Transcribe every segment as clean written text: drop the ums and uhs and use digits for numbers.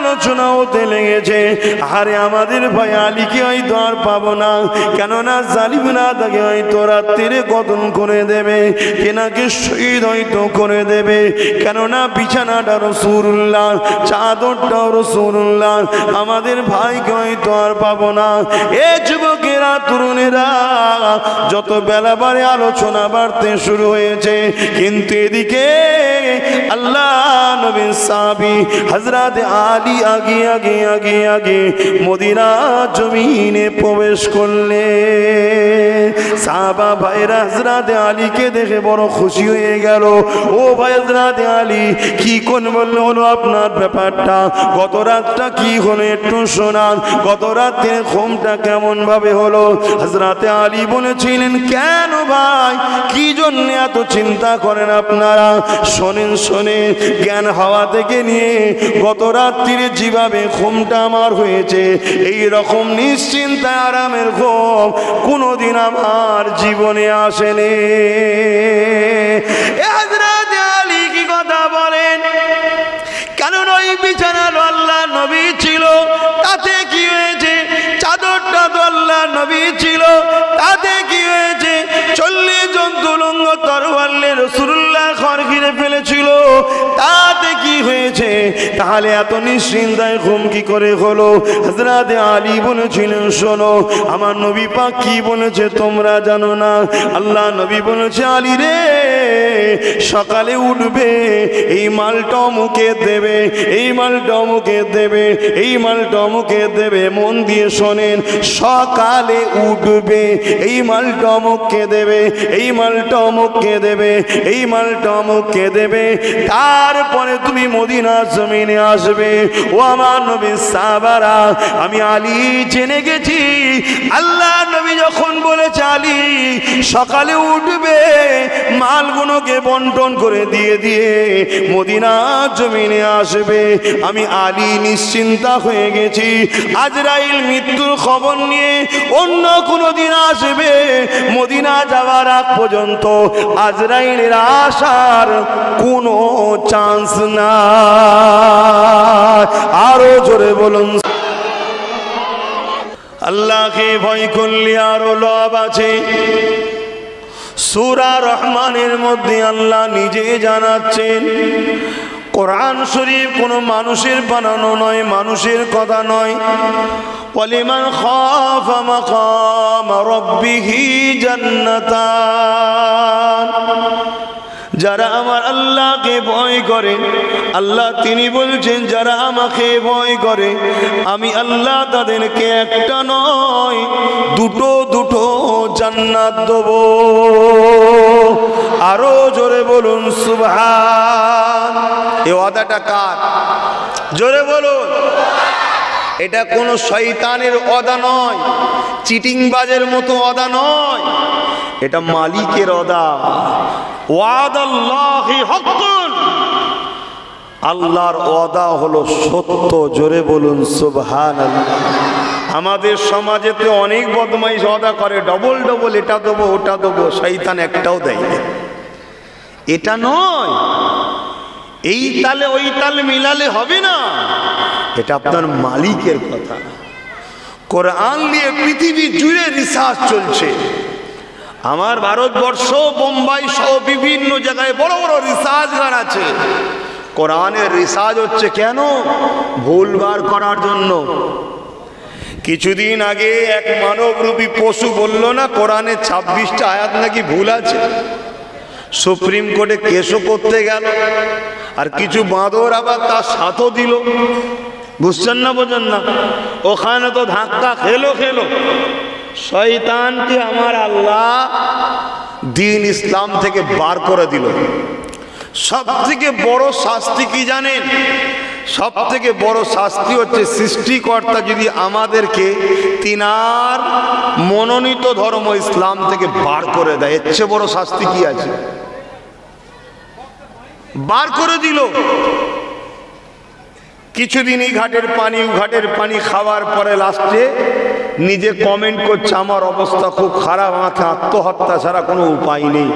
আলোচনা হতে লেগেছে, আরে আমাদের ভাই আলীকে হয়তো আর পাবো না, কেননা জালিমরা তাকে হয়তো রাত্রিরে কতল করে দেবে, কেনাকে শহীদ হয়তো করে দেবে, কেননা বিছানাটা রাসূলুল্লাহ, চাদরটা রাসূলুল্লাহ, আমাদের ভাইকে হয়তো আর পাবো না। এ যুবকেরা, তরুণেরা, যত বেলা বাড়ে আলোচনা বাড়তে শুরু হয়েছে, কিন্তু এদিকে আল্লাহ নবীর সাহাবী হযরত আলী আগে আগে আগে আগে মদিনা জমিনে প্রবেশ করলেন। সাহাবা ভাইরা হযরত আলীকে দেখে বড় খুশি হয়ে গেল। ও ভাই হযরত আলী, কি কোন বললো হলো আপনার ব্যাপারটা, গত রাতটা কি হলো একটু শোনান, গত রাতের ঘুমটা কেমন ভাবে হলো? হযরত আলী বলেছিলেন, কেন ভাই, কি জন্য এত চিন্তা করেন আপনারা? শোনেন শোনেন, জ্ঞান হাওয়া থেকে নিয়ে গত রাত্রিরে যেভাবে ঘুমটা আমার হয়েছে, এই রকম নিশ্চিন্তায় আরামের ঘুম কোনোদিন আমার জীবনে আসেনি। হযরত আলী কি কথা বলেন? কারণ ওই বিছানার আল্লাহ নবী ছিল, তাতে কি হয়েছে? চাদরটা তো আল্লাহ নবী ছিল, তাতে কি হয়েছে? 40 জন তুলঙ্গ তরোয়ার রাসূলুল্লাহ ঘর ঘিরে ফেলেছিল, তাতে কি হয়েছে? তাহলে এত নিশ্চিন্তায় ঘুম কি করে হলো? হযরত আলী বলেছিলেন, শোনো, আমার নবী পাক কি বলেছে তোমরা জানো না? আল্লাহ নবী বলেছে, আলী রে, সকালে উঠবে, এই মালটা মুখে দেবে, এই মালটা মুখে দেবে, এই মালটা মুখে দেবে, মন দিয়ে শোনেন, সকালে উঠবে, এই মালটা মুখে দেবে, এই মালটা মুখে দেবে, এই মালটা মুখে দেবে, তারপরে তুমি মদিনা জমিনে আসবে। ও আমার নবীর সাহাবারা, আমি আলী জেনে গেছি, আল্লাহ নবী যখন বলেছে আলী সকালে উঠবে, মালগুলোকে বন্টন করে দিয়ে দিয়ে মদিনা জমিনে আসবে, আমি আলী নিশ্চিন্তা হয়ে গেছি। আজরাইল মৃত্যুর খবর নিয়ে অন্য কোনো দিন আসবে, মদিনা যাওয়ার আগ পর্যন্ত আজরাইলের আসার কোনো চান্স না। আরো জোরে বলুন, আল্লাহকে ভয় করলে আরো লাভ আছে। সূরা রহমানের মধ্যে আল্লাহ নিজে জানাচ্ছেন, কোরআন শরীফ কোনো মানুষের বানানো নয়, মানুষের কথা নয়। ওয়ালিমান খাফা মাকাম রাব্বিহি জান্নাতান, যারা আমার আল্লাহকে ভয় করে, আল্লাহ তিনি বলছেন, যারা আমাকে ভয় করে আমি আল্লাহ তাদেরকে একটা নয় দুটো দুটো জান্নাত দেব। আরো জোরে বলুন সুবহান। এই ওয়াদাটা কার? জোরে বলুন। এটা কোনো শয়তানের ওয়াদা নয়, চিটিংবাজের মতো ওয়াদা নয়, এটা মালিকের ওয়াদা। ওয়াদাল্লাহি হাক্কুন, আল্লাহর ওয়াদা হলো সত্য। জোরে বলুন সুবহানাল্লাহ। আমাদের সমাজেতে অনেক বদমাইশ ওয়াদা করে, ডবল ডবল এটা দেবো ওটা দেবো, শয়তান একটাও দেয় না। এটা নয়, এই তালে ওই তালে মিলালে হবে না, এটা আপনার মালিকের কথা। কোরআন নিয়ে পৃথিবী জুড়ে রিসার্চ চলছে। আমার ভারতবর্ষ, বোম্বাই সহ বিভিন্ন জায়গায় বড় বড় রিসার্চগার আছে। কোরআনের রিসার্চ হচ্ছে কেন? ভুল বার করার জন্য। কিছুদিন আগে এক মানবরূপী পশু বলল না কোরআনে 26টা আয়াত নাকি ভুল আছে, সুপ্রিম কোর্টে কেসও করতে গেল, আর কিছু বাঁদর আবার তার সাথও দিল। বুঝছেন না, বোঝেন না? ওখানে তো ধাক্কা খেলো। শয়তানকে আমার আল্লাহ দ্বীন ইসলাম থেকে বার করে দিল। সব থেকে বড় শাস্তি কি জানেন? সব থেকে বড় শাস্তি হচ্ছে সৃষ্টিকর্তা যদি আমাদেরকে তিনার মনোনীত ধর্ম ইসলাম থেকে বার করে দেয়, এর চেয়ে বড় শাস্তি কি আছে? বার করে দিল। কিছুদিন এই ঘাটের পানি খাওয়ার পরে লাস্টে নিজে কমেন্ট করছে আমার অবস্থা খুব খারাপ, আমাকে আত্মহত্যা ছাড়া কোনো উপায় নেই।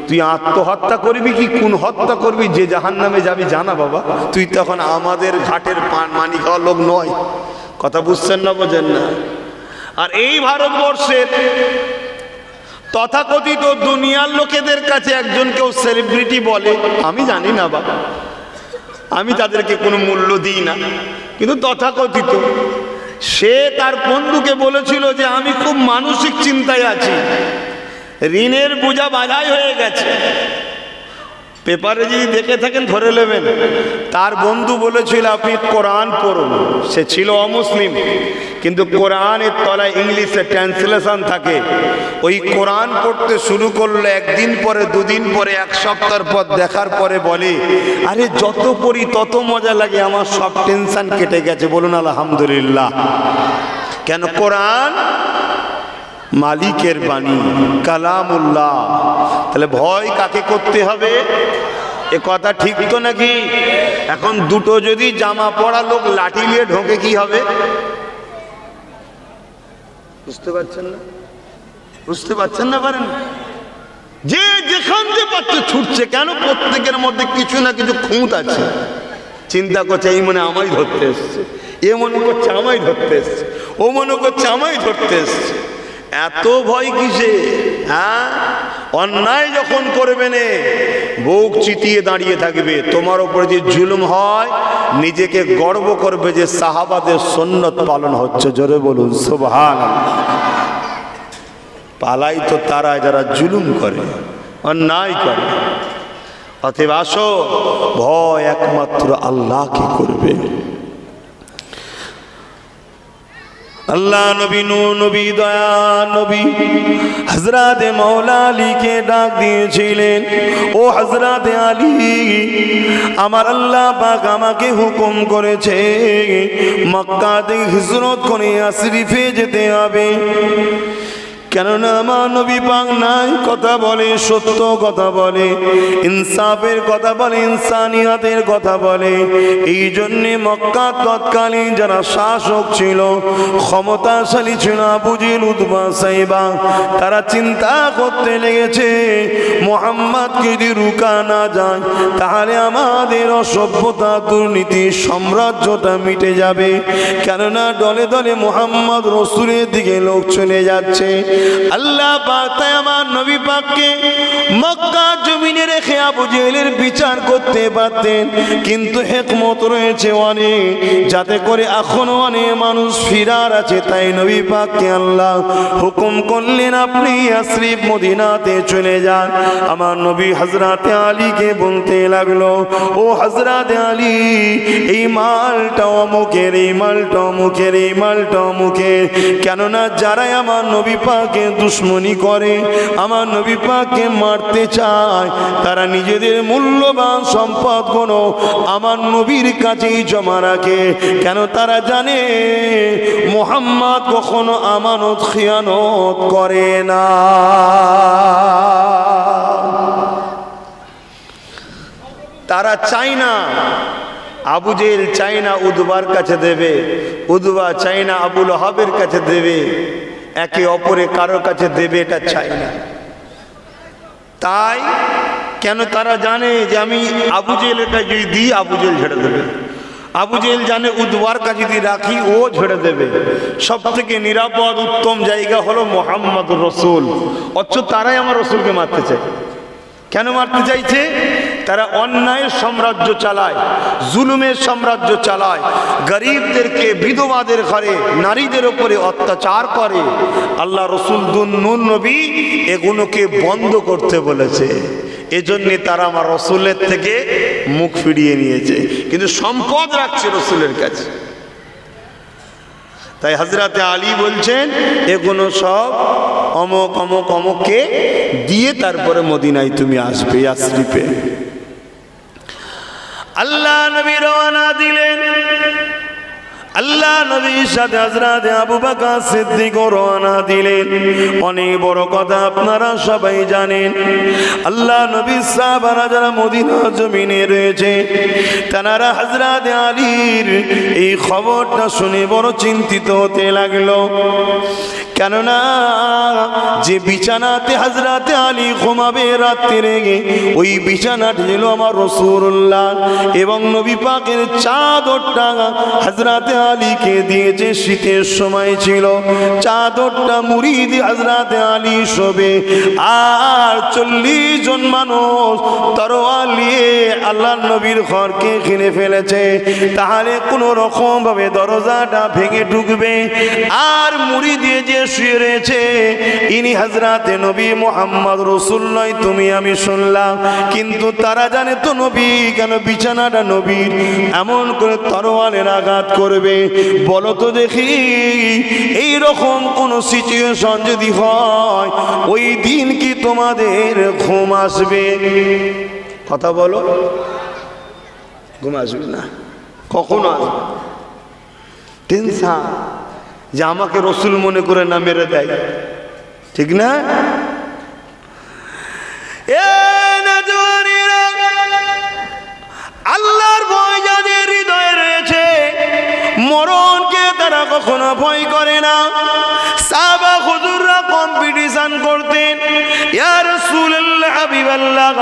তুই আত্মহত্যা করবি কি কোন হত্যা করবি যে জাহান্নামে যাবি জানা বাবা, তুই তখন আমাদের ঘাটের মানি খাওয়া লোক নয়। কথা বুঝছেন না, বোঝেন না? আর এই ভারতবর্ষের তথাকথিত দুনিয়ার লোকেদের কাছে একজন কেউ সেলিব্রিটি বলে, আমি জানি না বাবা, আমি তাদেরকে কোনো মূল্য দিই না, কিন্তু তথাকথিত সে তার বন্ধুকে বলেছিল যে আমি খুব মানসিক চিন্তায় আছি, ঋণের বোঝা বাজাই হয়ে গেছে। পেপারে যদি দেখে থাকেন ধরে নেবেন। তার বন্ধু বলেছিল আপনি কোরআন পড়ুন। সে ছিল অমুসলিম, কিন্তু কোরআনের তলায় ইংলিশে ট্রান্সলেশন থাকে। ওই কোরআন পড়তে শুরু করলো, একদিন পরে, দুদিন পরে, এক সপ্তাহ পর দেখার পরে বলে আরে যত পড়ি তত মজা লাগে, আমার সব টেনশন কেটে গেছে। বলুন আলহামদুলিল্লাহ। কেন? কোরআন মালিকের বাণী, কালামুল্লাহ। তাহলে ভয় কাকে করতে হবে? এ কথা ঠিক তো নাকি? এখন দুটো যদি জামা পরা লোক লাঠি নিয়ে ঢোকে কি হবে? বুঝতে পারছেন না? বুঝতে পারছেন না? পারেন? যে যেখান থেকে পাচ্ছে ছুটছে। কেন? প্রত্যেকের মধ্যে কিছু না কিছু খুঁত আছে। চিন্তা করছে এই মনে আমায় ধরতে এসছে, এ মনে করছে আমায় ধরতে এসছে, ও মনে করছে আমায় ধরতে এসছে। এত ভয় কিসে? হ্যাঁ, অন্যায় যখন করবে নে বুক চিতিয়ে দাঁড়িয়ে থাকবে। তোমার উপরে যে জুলুম হয় নিজেকে গর্ব করবে যে সাহাবাদের সুন্নত পালন হচ্ছে। জোরে বলুন সুবহানাল্লাহ। পালাই তো তারা যারা জুলুম করে, অন্যায় করে। অতএব আসো, ভয় একমাত্র আল্লাহকে করবে। আল্লাহ নবী, নূর নবী, দয়া নবী হযরত মাওলা আলীকে ডাক দিয়েছিলেন, ও হযরত আলী, আমার আল্লাহ পাক আমাকে হুকুম করেছে মক্কা থেকে হিজরত করে ইয়াসরিফে যেতে হবে। কেননা আমার নবী পাক নাই কথা বলে, সত্য কথা বলে, ইনসাফের কথা বলে, ইনসানিয়াতের কথা বলে। এই জন্যে মক্কা তৎকালীন যারা শাসক ছিল, ক্ষমতাশালী ছিল, আবু জেহেল, উতবা, সাইবা, তারা চিন্তা করতে লেগেছে মুহাম্মদকে যদি রুকা না যায় তাহলে আমাদের অসভ্যতা, দুর্নীতি, সাম্রাজ্যটা মিটে যাবে। কেননা দলে দলে মুহাম্মদ রাসূলের দিকে লোক চলে যাচ্ছে। আল্লাহ পাক তাই আমার নবী পাককে মক্কা জমিনে রেখে আবু জেহেলের বিচার করতে পারতেন, কিন্তু হিকমত রয়েছে অনেক, যাতে করে এখনো অনেক মানুষ ফিরার আছে। তাই নবী পাককে আল্লাহ হুকুম করলেন আপনি ইয়াসরিব মদিনাতে চলে যান। আমার নবী হযরতে আলীকে বলতে লাগলো, ও হযরতে আলী, এই মালটা অমুকের, এই মালটা অমুকের, এই মালটা অমুকের। কেননা যারাই আমার নবী পাক দুশ্মনী করে, আমার নবী পাককে মারতে চায়, তারা নিজেদের মূল্যবান সম্পদগুলো আমার নবীর কাছেই জমা রাখে। কেন? তারা জানে মুহাম্মদ কখনো আমানত খিয়ানত করে না। তারা চায় না, আবু জেহেল চায় না উতবার কাছে দেবে, উতবা চায় না আবু লাহাবের কাছে দেবে, একে অপরে কারোর কাছে দেবে, এটা চাই না। তাই কেন? তারা জানে যে আমি আবু জেহেলটা যদি দিই আবু জেহেল ছেড়ে দেবে। আবু জেহেল জানে উতবার কাছে যদি রাখি ও ছেড়ে দেবে। সব থেকে নিরাপদ উত্তম জায়গা হলো মুহাম্মদুর রাসূল। অথচ তারাই আমার রাসূলকে মারতে চায়। কেন মারতে চাইছে? তারা অন্যায়ের সাম্রাজ্য চালায়, জুলুমের সাম্রাজ্য চালায়, গরিবদেরকে, বিধবাদের ঘরে, নারীদের উপরে অত্যাচার করে। আল্লাহ রসুল নূর নবী এগুলোকে বন্ধ করতে বলেছে। এজন্যে তারা আমার রসুলের থেকে মুখ ফিরিয়ে নিয়েছে, কিন্তু সম্পদ রাখছে রসুলের কাছে। তাই হযরতে আলী বলছেন এগুলো সব অমুক অমুক অমুককে দিয়ে তারপরে মদিনায় তুমি আসবে, ইয়াসরিফে। আল্লাহ নবী রওনা দিলেন। আল্লাহ নবীর সাথে হযরত আবু বকর সিদ্দিক রওনা দিলেন। অনেক বড় কথা আপনারা সবাই জানেন, আল্লাহ নবীর সাহাবারা যারা মদিনা জমিনে রয়েছে তারা হযরত আলীর এই খবরটা শুনে বড় চিন্তিত হতে লাগলো। কেননা যে বিছানাতে হযরত আলী ঘুমাবে রাত্রে, ওই বিছানাটি ছিল আমার রাসূলুল্লাহ, এবং নবী পাকের চাদরটা হযরত আলীকে দিয়েছে। শীতের সময় ছিল, চাদরটা মুড়ি দিয়ে হযরত আলী শোবে, আর 40 জন মানুষ তরোয়াল নিয়ে আল্লাহ নবীর ঘরকে ঘিরে ফেলেছে। তাহলে কোন রকম ভাবে দরজাটা ভেঙে ঢুকবে, আর মুড়ি দিয়ে যে শুয়ে রয়েছে ইনি হযরত নবী মুহাম্মদ রাসূল নয়, তুমি আমি শুনলাম, কিন্তু তারা জানে তো নবী, কেন বিছানাটা নবীর, এমন করে তরোয়ালের আঘাত করবে। বলো তো দেখি, এই রকম কোন সিচুয়েশন যদি হয়, ওই দিন কি তোমাদের ঘুম আসবে? কথা বলো, ঘুম আসবে না, কখনো আসবে টেনশন, যে আমাকে রসুল মনে করে না মেরে দেয়, ঠিক না? আল্লাহর ভয় যাদের হৃদয়ে রয়েছে, মরণকে তারা কখনো ভয় করে না। সাহাবা হুজুররা কম্পিটিশন করতেন, ইয়া রাসূলুল্লাহ হাবিবাল্লাহ,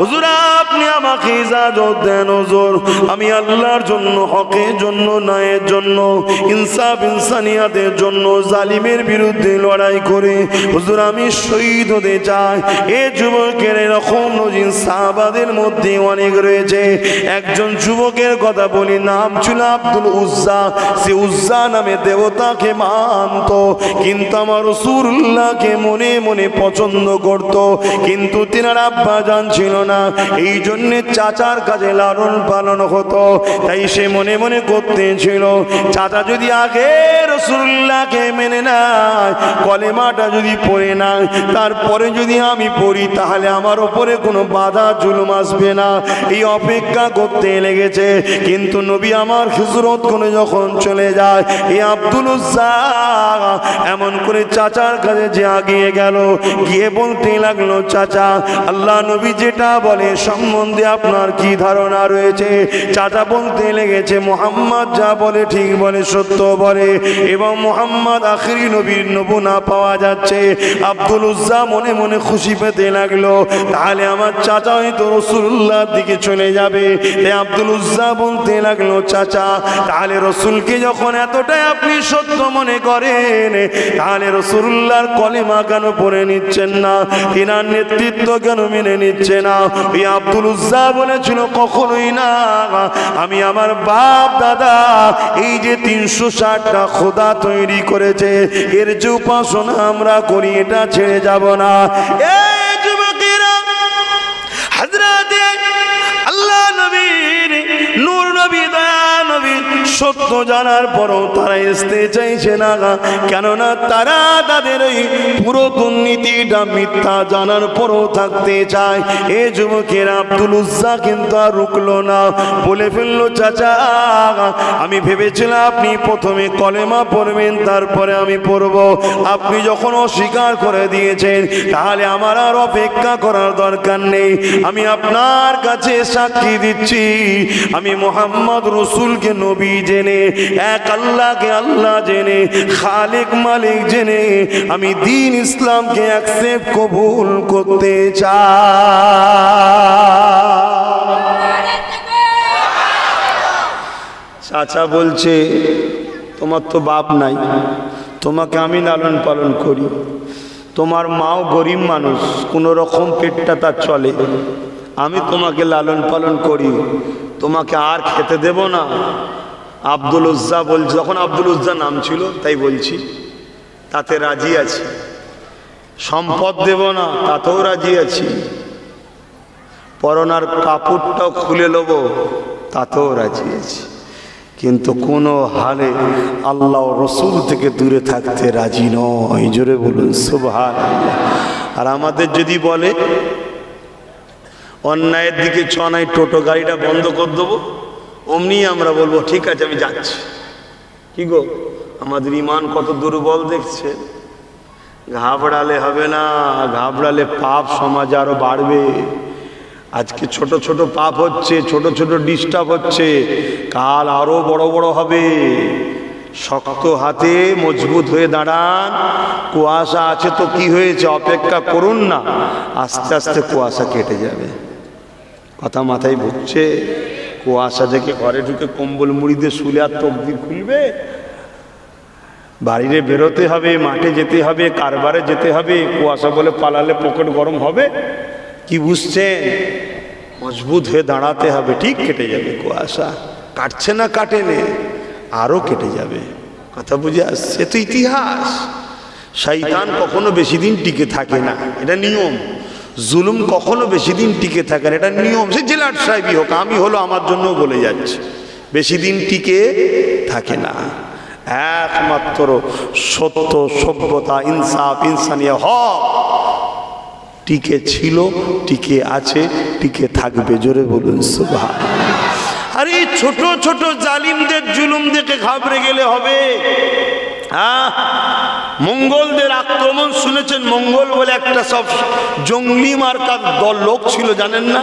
হুজুর আপনি আমাকে ইজাজত দেন হুজুর, আমি আল্লাহর জন্য, হকের জন্য, ন্যায়ের জন্য, ইনসাফ ইনসানিয়াতের জন্য জালিমের বিরুদ্ধে লড়াই করে হুজুর আমি শহীদ হতে চাই। এ যুবকের এরকম নজির সাহাবাদের মধ্যে অনেক রয়েছে। একজন যুবকের কথা বলি, নাম ছিল আব্দুল উজ্জা। সে উজ্জা নামে দেবতাকে মানত, কিন্তু আমার রাসূলুল্লাহকে মনে মনে পছন্দ করত, কিন্তু তিনার আব্বা জান ছিল না, এই জন্য চাচার কাছে লালন পালন হতো। তাই সে মনে মনে করতে ছিল, চাচা যদি আগে রাসূলুল্লাহকে মেনে নেয়, কলেমাটা যদি পড়ে না, তারপরে যদি আমি পড়ি, তাহলে আমার উপরে কোনো বাধা জুলুম আসবে না। এই অপেক্ষা করতে লেগেছে। কিন্তু নবী আমার হিজরত করে যখন চলে যায়, এই আব্দুল উজ্জা এমন করে চাচার কাছে যে আগিয়ে গেল, গিয়ে বলতে লাগলো, চাচা আল্লাহ নবী যেটা বলে সম্বন্ধে আপনার কি ধারণা রয়েছে? চাচা বলতে লেগেছে, মুহাম্মদ যা বলে ঠিক বলে, সত্য বলে, এবং মুহাম্মদ আখিরি নবীর নমুনা পাওয়া যাচ্ছে। আব্দুল উজ্জা মনে মনে খুশি পেতে লাগলো, তাহলে আমার চাচা হয়তো রাসূলুল্লাহর দিকে চলে যাবে। তাই আব্দুল উজ্জা বলতে লাগলো, চাচা তাহলে রসুলকে যখন এতটাই আপনি সত্য মনে করেন, তাহলে রাসূলুল্লাহর কলেমা কেন পড়ে নিচ্ছেন না? তিনার নেতৃত্ব কেন মেনে নিচ্ছে না? ওই আব্দুল উজ্জা বলেছিল, কখনোই না, আমি আমার বাপ দাদা এই যে 360টা খোদা তৈরি করেছে, এর যে উপাসনা আমরা করি, এটা ছেড়ে যাব না। এই যুবকেরা, হযরত আল্লাহ নবীর নূর নবী, দয়া নবী সত্য জানার পরও তারা আসতে চাইছে না, কেননা তারা তাদের এই পুরো দুর্নীতিটা মিথ্যা জানার পরও থাকতে চায়। এ যুবকের আব্দুল উজ্জা কিন্তু আর রুকলো না, বলে ফেললো, চাচা আমি ভেবেছিলাম আপনি প্রথমে কলেমা পড়বেন, তারপরে আমি পড়ব। আপনি যখন অস্বীকার করে দিয়েছেন, তাহলে আমার আর অপেক্ষা করার দরকার নেই। আমি আপনার কাছে সাক্ষী দিচ্ছি, আমি মুহাম্মদ রাসূলকে নবী জেনে, এক আল্লাহকে আল্লাহ জেনে, খালিক মালিক জেনে আমি দ্বীন ইসলামকে অ্যাকসেপ্ট কবুল করতে চাই। চাচা বলছে, তোমার তো বাপ নাই, তোমাকে আমি লালন পালন করি, তোমার মাও গরিব মানুষ, কোনো রকম পেটটা তার চলে, আমি তোমাকে লালন পালন করি, তোমাকে আর খেতে দেব না। আব্দুল উজ্জা বলছে, যখন আব্দুল উজ্জা নাম ছিল তাই বলছি, তাতে রাজি আছি। সম্পদ দেব না, তাতেও রাজি আছি। পরনার কাপড়টাও খুলে নেব, তাতেও রাজি আছি। কিন্তু কোনো হালে আল্লাহ রসুল থেকে দূরে থাকতে রাজি নয়। জোরে বলুন সুবহানাল্লাহ। আর আমাদের যদি বলে অন্যায়ের দিকে চনাই, টোটো গাড়িটা বন্ধ করে দেবো, অমনি আমরা বলবো ঠিক আছে আমি যাচ্ছি। কি গো, আমাদের ইমান কত দুর্বল দেখছে। ঘাবড়ালে হবে না, ঘাবড়ালে পাপ সমাজে আরো বাড়বে। আজকে ছোট ছোট পাপ হচ্ছে, ছোট ছোট ডিস্টার্ব হচ্ছে, কাল আরো বড় বড় হবে। শক্ত হাতে মজবুত হয়ে দাঁড়ান। কুয়াশা আছে তো কি হয়েছে, অপেক্ষা করুন না, আস্তে আস্তে কুয়াশা কেটে যাবে। কথা মাথায় ঢুকছে? কুয়াশা থেকে ঘরে ঢুকে কম্বল মুড়ি দিয়ে শুলে আর তকদির খুলবে? বাড়িতে বেরোতে হবে, মাঠে যেতে হবে, কারবারে যেতে হবে। কুয়াশা বলে পালালে পকেট গরম হবে? কি বুঝছেন? মজবুত হয়ে দাঁড়াতে হবে, ঠিক কেটে যাবে কুয়াশা। কাটছে না, কাটেনে, আরো কেটে যাবে। কথা বুঝে আসছে তো? ইতিহাস। শয়তান কখনো বেশি দিন টিকে থাকে না, এটা নিয়ম। জুলুম কখনো বেশি দিন টিকে থাকে না, এটা নিয়ম। সে জেলার সাহেবই হোক, আমি হলো, আমার জন্য বলে যাচ্ছি, বেশি দিন টিকে থাকে না। একমাত্র সত্য, সভ্যতা, ইনসাফ, ইনসানিয়া, হক টিকে ছিল, টিকে আছে, টিকে থাকবে। জোরে বলুন সুবহানাল্লাহ। আর এই ছোট ছোট জালিমদের জুলুম দেখে ঘাবড়ে গেলে হবে? মঙ্গলদের আক্রমণ শুনেছেন? মঙ্গল বলে একটা সব জঙ্গলি মার্কার দল লোক ছিল, জানেন না?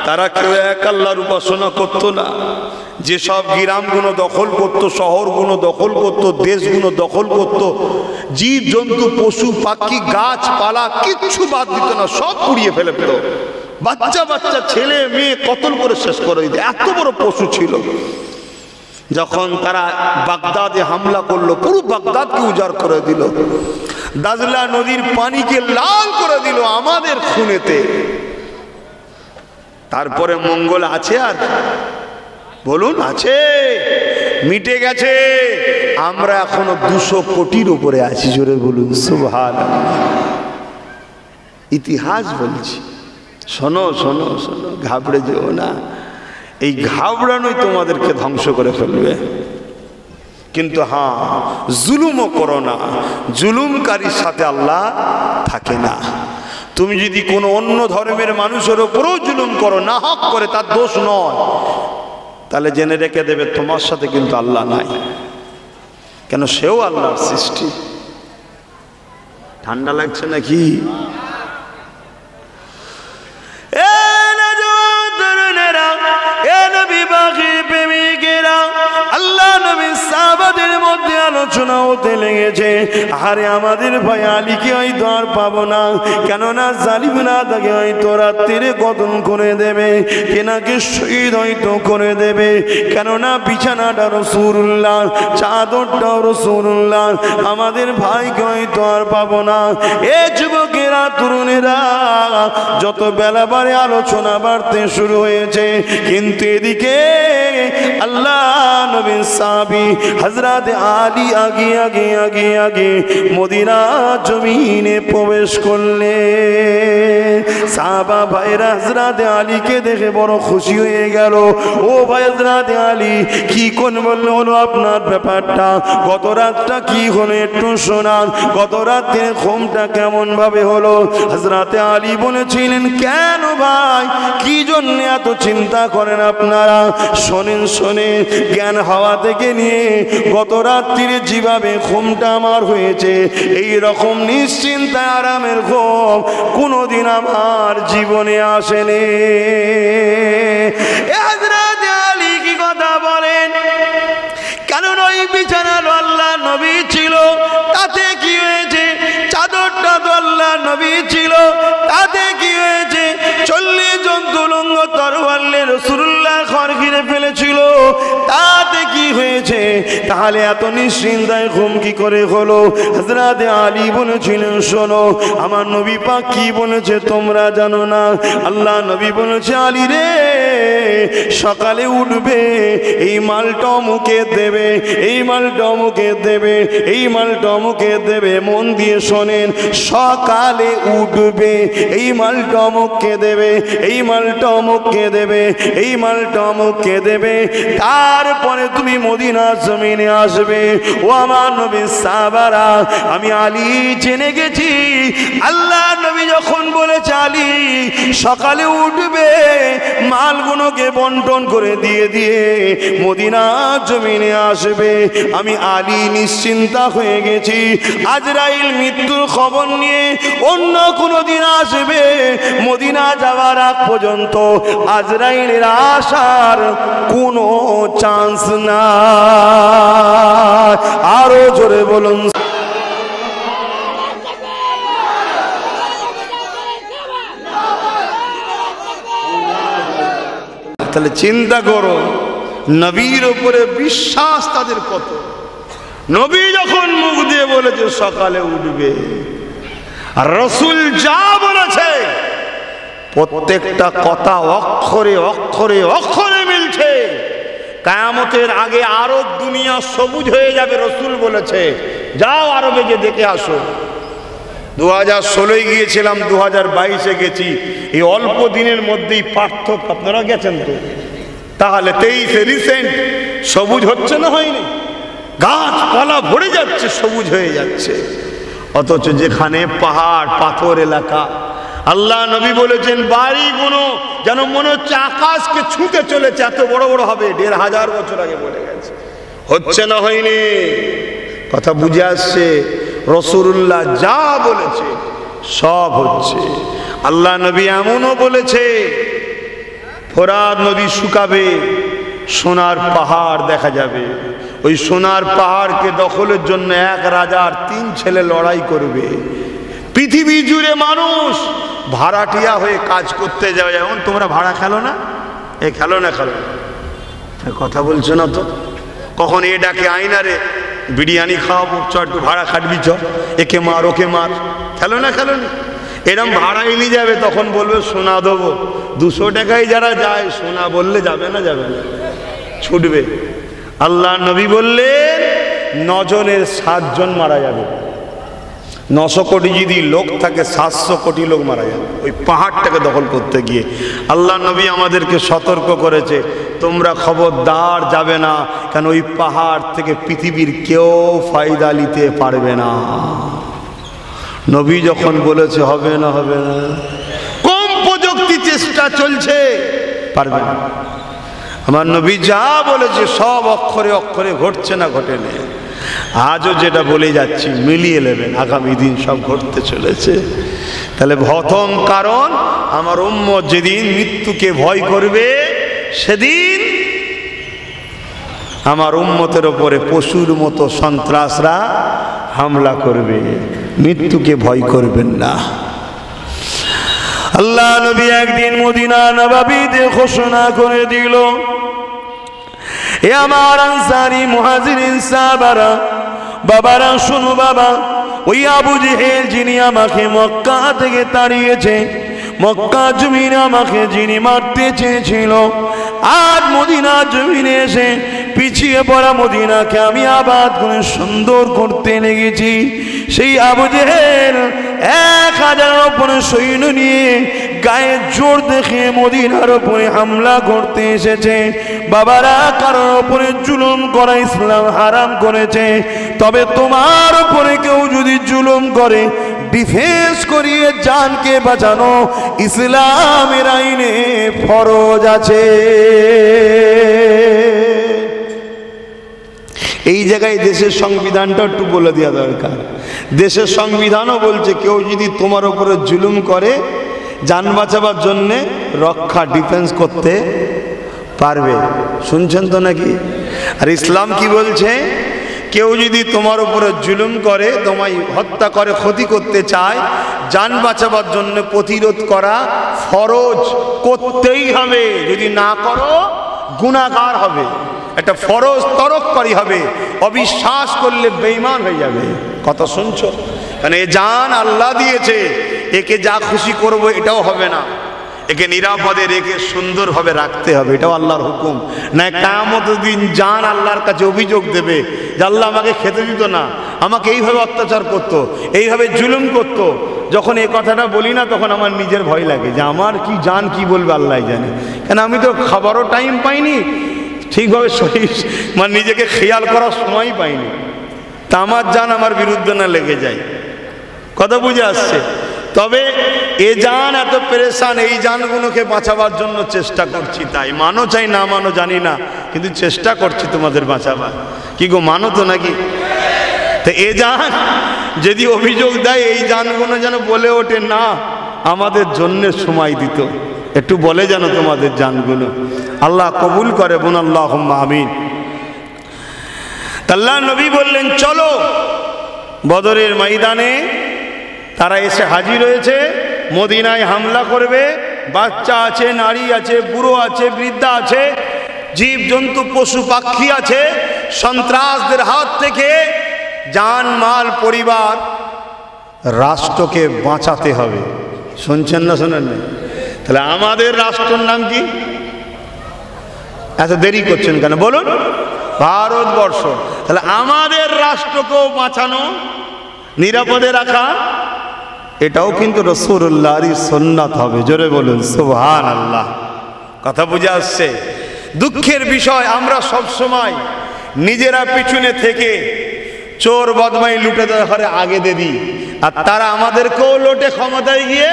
তারা কেউ এক আল্লাহর উপাসনা করতো না। যেসব গ্রামগুলো দখল করতো, শহরগুলো দখল করতো, দেশগুলো দখল করতো, জীব জন্তু, পশু পাখি, গাছপালা কিচ্ছু বাদ দিত না, সব পুড়িয়ে ফেলে পেত। বাচ্চা বাচ্চা ছেলে মেয়ে কতল করে শেষ করে দিত। এত বড় পশু ছিল। যখন তারা বাগদাদে হামলা করলো, পুরো বাগদাদকে উজাড় করে দিল। দাজলা নদীর পানিকে লাল করে দিল আমাদের খুনেতে। তারপরে মঙ্গল আছে? আর বলুন, আছে? মিটে গেছে। আমরা এখনো 200 কোটির উপরে আছি। জোরে বলুন সুবহানাল্লাহ। ইতিহাস বলছি, শোনো শোনো শোনো, ঘাবড়ে যেও না। এই ঘাবড়ানোই তোমাদেরকে ধ্বংস করে ফেলবে। কিন্তু হ্যাঁ, জুলুমও করো না। জুলুমকারীর সাথে আল্লাহ থাকে না। তুমি যদি কোনো অন্য ধর্মের মানুষের উপরেও জুলুম করো, না হক করে, তার দোষ নয়, তাহলে জেনে রেখে দেবে তোমার সাথে কিন্তু আল্লাহ নাই। কেন? সেও আল্লাহর সৃষ্টি। ঠান্ডা লাগছে নাকি? আল্লাহ নবী সাহাবাদের মধ্যে আলোচনা হতে লেগেছে, আরে আমাদের ভাই আলীকে হয়তো আর পাবো না, কেননা জালিমরা তাকে হয়তো রাত্রিরে কতল করে দেবে, কেনাকে শহীদ হয়তো করে দেবে, কেননা বিছানাটা রাসূলুল্লাহ, চাদরটাও রাসূলুল্লাহ, আমাদের ভাইকে হয়তো আর পাবো না। এ যুবকেরা, তরুণেরা, যত বেলা বাড়ে আলোচনা বাড়তে শুরু হয়েছে, কিন্তু এদিকে আল্লাহ নবীর সাহাবী হযরত আলী আগে আগে আগে আগে মদিনা জমিনে প্রবেশ করলেন। সাহাবা ভাইরা হযরত আলীকে দেখে বড় খুশি হয়ে গেল। ও ভাই হযরত আলী, কি কোন বললো হলো আপনার ব্যাপারটা? গত রাতটা কি হলো একটু শোনান। গত রাতের ঘুমটা কেমন ভাবে হলো? হযরত আলী বলেছিলেন, কেন ভাই, কি জন্য এত চিন্তা করেন আপনারা? শোনেন শোনেন, জ্ঞান হাওয়া থেকে নিয়ে গত রাত্রিরে যেভাবে ঘুমটা আমার হয়েছে, এই রকম নিশ্চিন্তায় আরামের ঘুম কোনোদিন আমার জীবনে আসেনি। হযরত আলী কি কথা বলেন? কারণ ওই বিছানার আল্লাহ নবী ছিল, তাতে কি হয়েছে? চাদরটা তো আল্লাহ নবী ছিল, তাতে কি হয়েছে? 40 জন তুলঙ্গ তরোয়ার রাসূলুল্লাহ ঘর ঘিরে ফেলেছিল, তাতে কি হয়েছে? তাহলে এত নিশ্চিন্তায় ঘুম কি করে হলো? হযরত আলী বলেছিলেন, শোনো, আমার নবী পাক কি বলেছে তোমরা জানো না? আল্লাহ নবী বলেছে, আলী রে, সকালে উঠবে, এই মালটা মুখে দেবে, এই মালটা মুখে দেবে, এই মালটা মুখে দেবে। মন দিয়ে শোনেন, সকালে উঠবে, এই মালটা মুখে দেবে, এই মালটা মুখে দেবে, এই মালটা মুখে দেবে, তারপরে তুমি মদিনার জমিনে আসবে। ও আমার নবী সাহাবারা, আমি আলী জেনে গেছি, আল্লাহ নবী যখন বলেছে আলী সকালে উঠবে, মাল মালগুলোকে বন্টন করে দিয়ে দিয়ে মদিনার জমিনে আসবে। আমি আলী নিশ্চিন্তা হয়ে গেছি, আজরাইল মৃত্যুর খবর নিয়ে অন্য কোনো দিন আসবে। মদিনা যাওয়ার আগ পর্যন্ত আজরাইলের আসার কোনো চান্স না। আরো জোরে বলুন। তাহলে চিন্তা করো নবীর উপরে বিশ্বাস তাদের কত। নবী যখন মুখ দিয়ে বলেছে সকালে উঠবে, আর রাসূল যা বলেছে প্রত্যেকটা কথা অক্ষরে অক্ষরে অক্ষরে মিলছে। কিয়ামতের আগে আরব দুনিয়া সবুজ হয়ে যাবে। রাসূল বলেছে যাও আরবে গিয়ে দেখে আসো। 2016 গিয়েছিলাম, 2022 গেছি। এই অল্প দিনের মধ্যেই পার্থক্য। আপনারা গেছেন তো? তাহলে 23 রিসেন্ট সবুজ হচ্ছে না, হয়নি? গাছপালা ভরে যাচ্ছে, সবুজ হয়ে যাচ্ছে। অথচ যেখানে পাহাড় পাথর এলাকা, আল্লাহ নবী বলেছেন বাড়িগুলো যেন মনে হচ্ছে আকাশকে ছুঁতে চলেছে, এত বড় বড় হবে। 1500 বছর আগে বলে গেছে। হচ্ছে না, হয়নি? কথা বুঝে আসছে? রাসূলুল্লাহ যা বলেছে সব হচ্ছে। আল্লাহ নবী এমনও বলেছে ফোরাত নদী শুকাবে, সোনার পাহাড় দেখা যাবে। ওই সোনার পাহাড়কে দখলের জন্য এক রাজার 3 ছেলে লড়াই করবে। পৃথিবী জুড়ে মানুষ ভাড়াটিয়া হয়ে কাজ করতে যাবে। যেমন তোমরা ভাড়া খেলো না, এই খেলো না, খেলো কথা বলছো না তো। কখন এ ডাকে আয়না রে বিরিয়ানি খাওয়াবো, চ একটু ভাড়া খাটবি, চ একে মার ওকে মার, খেলো না, খেলো না। এরম ভাড়াই নিয়ে যাবে, তখন বলবে সোনা দেবো। 200 টাকায় যারা যায় সোনা বললে যাবে না, যাবে না, ছুটবে। আল্লাহ নবী বললেন 9 জনের 7 জন মারা যাবে। 900 কোটি যদি লোক থাকে 700 কোটি লোক মারা যাবে ওই পাহাড়টাকে দখল করতে গিয়ে। আল্লাহ নবী আমাদেরকে সতর্ক করেছে তোমরা খবরদার যাবে না, কারণ ওই পাহাড় থেকে পৃথিবীর কেউ ফায়দা নিতে পারবে না। নবী যখন বলেছে হবে না, হবে না, কম প্রযুক্তি চেষ্টা চলছে, পারবে না। আমার নবী যা বলেছে সব অক্ষরে অক্ষরে ঘটছে না, ঘটে না। আজও যেটা বলে যাচ্ছি মিলিয়ে নেবেন, আগামী দিন সব ঘটতে চলেছে। তাহলে প্রথম কারণ, আমার উম্মত যেদিন মৃত্যুকে ভয় করবে সেদিন আমার উম্মতের ওপরে পশুর মতো সন্ত্রাসরা হামলা করবে। মৃত্যুকে ভয় করবেন না। আল্লাহ নবী একদিন মদিনা নববীতে ঘোষণা করে দিল, এ আমার আনসারী মুহাজিরিন সাহাবারা, বাবারা শোনো বাবা, ওই আবু জেহেল যিনি আমাকে মক্কা থেকে তাড়িয়েছে, মক্কা জমিনে আমাকে যিনি মারতে চেয়েছিল, আজ মদিনা জমিনে এসে পিছিয়ে পড়া মদিনাকে আমি আবাদ করে সুন্দর করতে লেগেছি। সেই আবু জেহেল 1000 উপরে সৈন্য নিয়ে গায়ে জোর দেখে মদিনার উপরে হামলা করতে এসেছে। বাবারা, কারোর উপরে জুলুম করা ইসলাম হারাম করেছে, তবে তোমার উপরে কেউ যদি জুলুম করে ডিফেন্স করিয়ে জানকে বাঁচানো ইসলামের আইনে ফরজ আছে। এই জায়গায় দেশের সংবিধানটা একটু বলে দেওয়া দরকার। দেশের সংবিধানও বলছে কেউ যদি তোমার উপরে জুলুম করে জান বাঁচাবার জন্যে রক্ষা ডিফেন্স করতে পারবে। শুনছেন তো নাকি? আর ইসলাম কি বলছে? কেউ যদি তোমার উপরে জুলুম করে, তোমায় হত্যা করে, ক্ষতি করতে চায়, জান বাঁচাবার জন্য প্রতিরোধ করা ফরজ, করতেই হবে। যদি না করো গুনাহগার হবে, একটা ফরজ তরককারী হবে, অবিশ্বাস করলে বেঈমান হয়ে যাবে। কথা শুনছো? কারণ এ জান আল্লাহ দিয়েছে, একে যা খুশি করব এটাও হবে না, একে নিরাপদে রেখে সুন্দরভাবে রাখতে হবে, এটাও আল্লাহর হুকুম। না কিয়ামতের দিন জান আল্লাহর কাছে অভিযোগ দেবে যে আল্লাহ আমাকে খেতে দিত না, আমাকে এইভাবে অত্যাচার করত, এইভাবে জুলুম করত। যখন এই কথাটা বলি না তখন আমার নিজের ভয় লাগে যে আমার কি জান কি বলবে আল্লাহ জানে, কেন আমি তো খাবারও টাইম পাইনি, ঠিকভাবে শরীর মানে নিজেকে খেয়াল করার সময় পাইনি, তা আমার জান আমার বিরুদ্ধে না লেগে যায়। কথা বুঝে আসছে? তবে এ জান এত পেরেশান, এই জানগুলোকে বাঁচাবার জন্য চেষ্টা করছি। তাই মানো চাই না মানো জানি না, কিন্তু চেষ্টা করছি তোমাদের বাঁচাবার। কি গো, মানো তো নাকি? তো এ জান যদি অভিযোগ দেয়, এই জানগুলো যেন বলে ওঠে না আমাদের জন্য সময় দিত, একটু বলে যেন তোমাদের জানগুলো আল্লাহ কবুল করে। বোন আল্লাহুম্মা আমিন। আল্লাহ নবী বললেন চলো বদরের ময়দানে। তারা এসে হাজির হয়েছে, মদিনায় হামলা করবে। বাচ্চা আছে, নারী আছে, বুড়ো আছে, বৃদ্ধা আছে, জীব জন্তু পশু পাখি আছে। সন্ত্রাসদের হাত থেকে জান মাল পরিবার রাষ্ট্রকে বাঁচাতে হবে। শুনছেন না শোনেন না? তাহলে আমাদের রাষ্ট্রের নাম কি? এত দেরি করছেন কেন বলুন? ভারতবর্ষ। তাহলে আমাদের রাষ্ট্রকেও বাঁচানো, নিরাপদে রাখা, এটাও কিন্তু রাসূলুল্লাহর সুন্নাত হবে। জোরে বলুন সুবহানাল্লাহ। কথা বুঝে আসছে? দুঃখের বিষয়, আমরা সব সময় নিজেরা পিছনে থেকে চোর বদমাই লুটে ধরে আগে দিয়ে দিই, আর তারা আমাদেরকেও লোটে ক্ষমতায় গিয়ে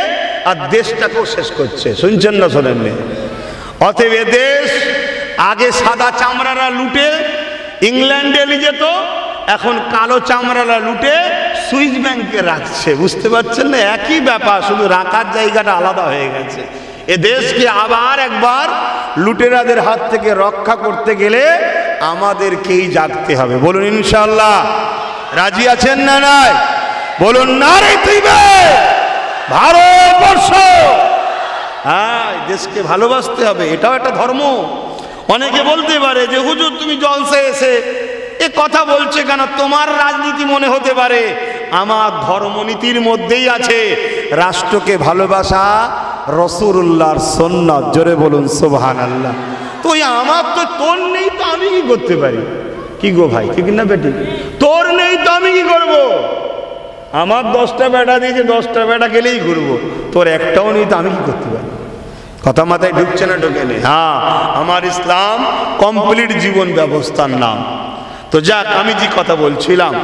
আর দেশটাকেও শেষ করছে। শুনছেন না শোনেননি? অতএব এ দেশ আগে সাদা চামড়ারা লুটে ইংল্যান্ডে নিয়ে যেত, এখন কালো চামড়ারা লুটে সুইস ব্যাংকে রাখছে। বুঝতে পারছেন না? একই ব্যাপার, শুধু রাখার জায়গাটা আলাদা হয়ে গেছে। এ দেশকে আবার একবার লুটেরাদের হাত থেকে রক্ষা করতে গেলে আমাদেরকেই জাগতে হবে। বলুন ইনশাআল্লাহ। রাজি আছেন না? নাই বলুন নারে তাকবীর। ভারতবর্ষ, হ্যাঁ, দেশকে ভালোবাসতে হবে, এটাও একটা ধর্ম। অনেকে বলতে পারে যে হুজুর তুমি জলসে এসে এ কথা বলছে কেন? তোমার রাজনীতি মনে হতে পারে, আমার ধর্মনীতির মধ্যেই আছে রাষ্ট্রকে ভালোবাসা, রাসূলুল্লাহর সুন্নাত। জোরে বলুন সুবহানাল্লাহ। তো আমার তো তোর নেই, তো আমি কি করতে পারি? কি গো ভাই, ঠিক না বেটি? তোর নেই তো আমি কি করব? আমার 10টা বেটা দিয়েছে, 10টা বেটা গেলেই ঘুরবো, তোর একটাও নেই তো আমি কি করতে পারি? কথা মাথায় ঢুকছে না? ঢোকে নেই? হ্যাঁ, আমার ইসলাম কমপ্লিট জীবন ব্যবস্থার নাম। তো যাক, আমি যে কথা বলছিলাম,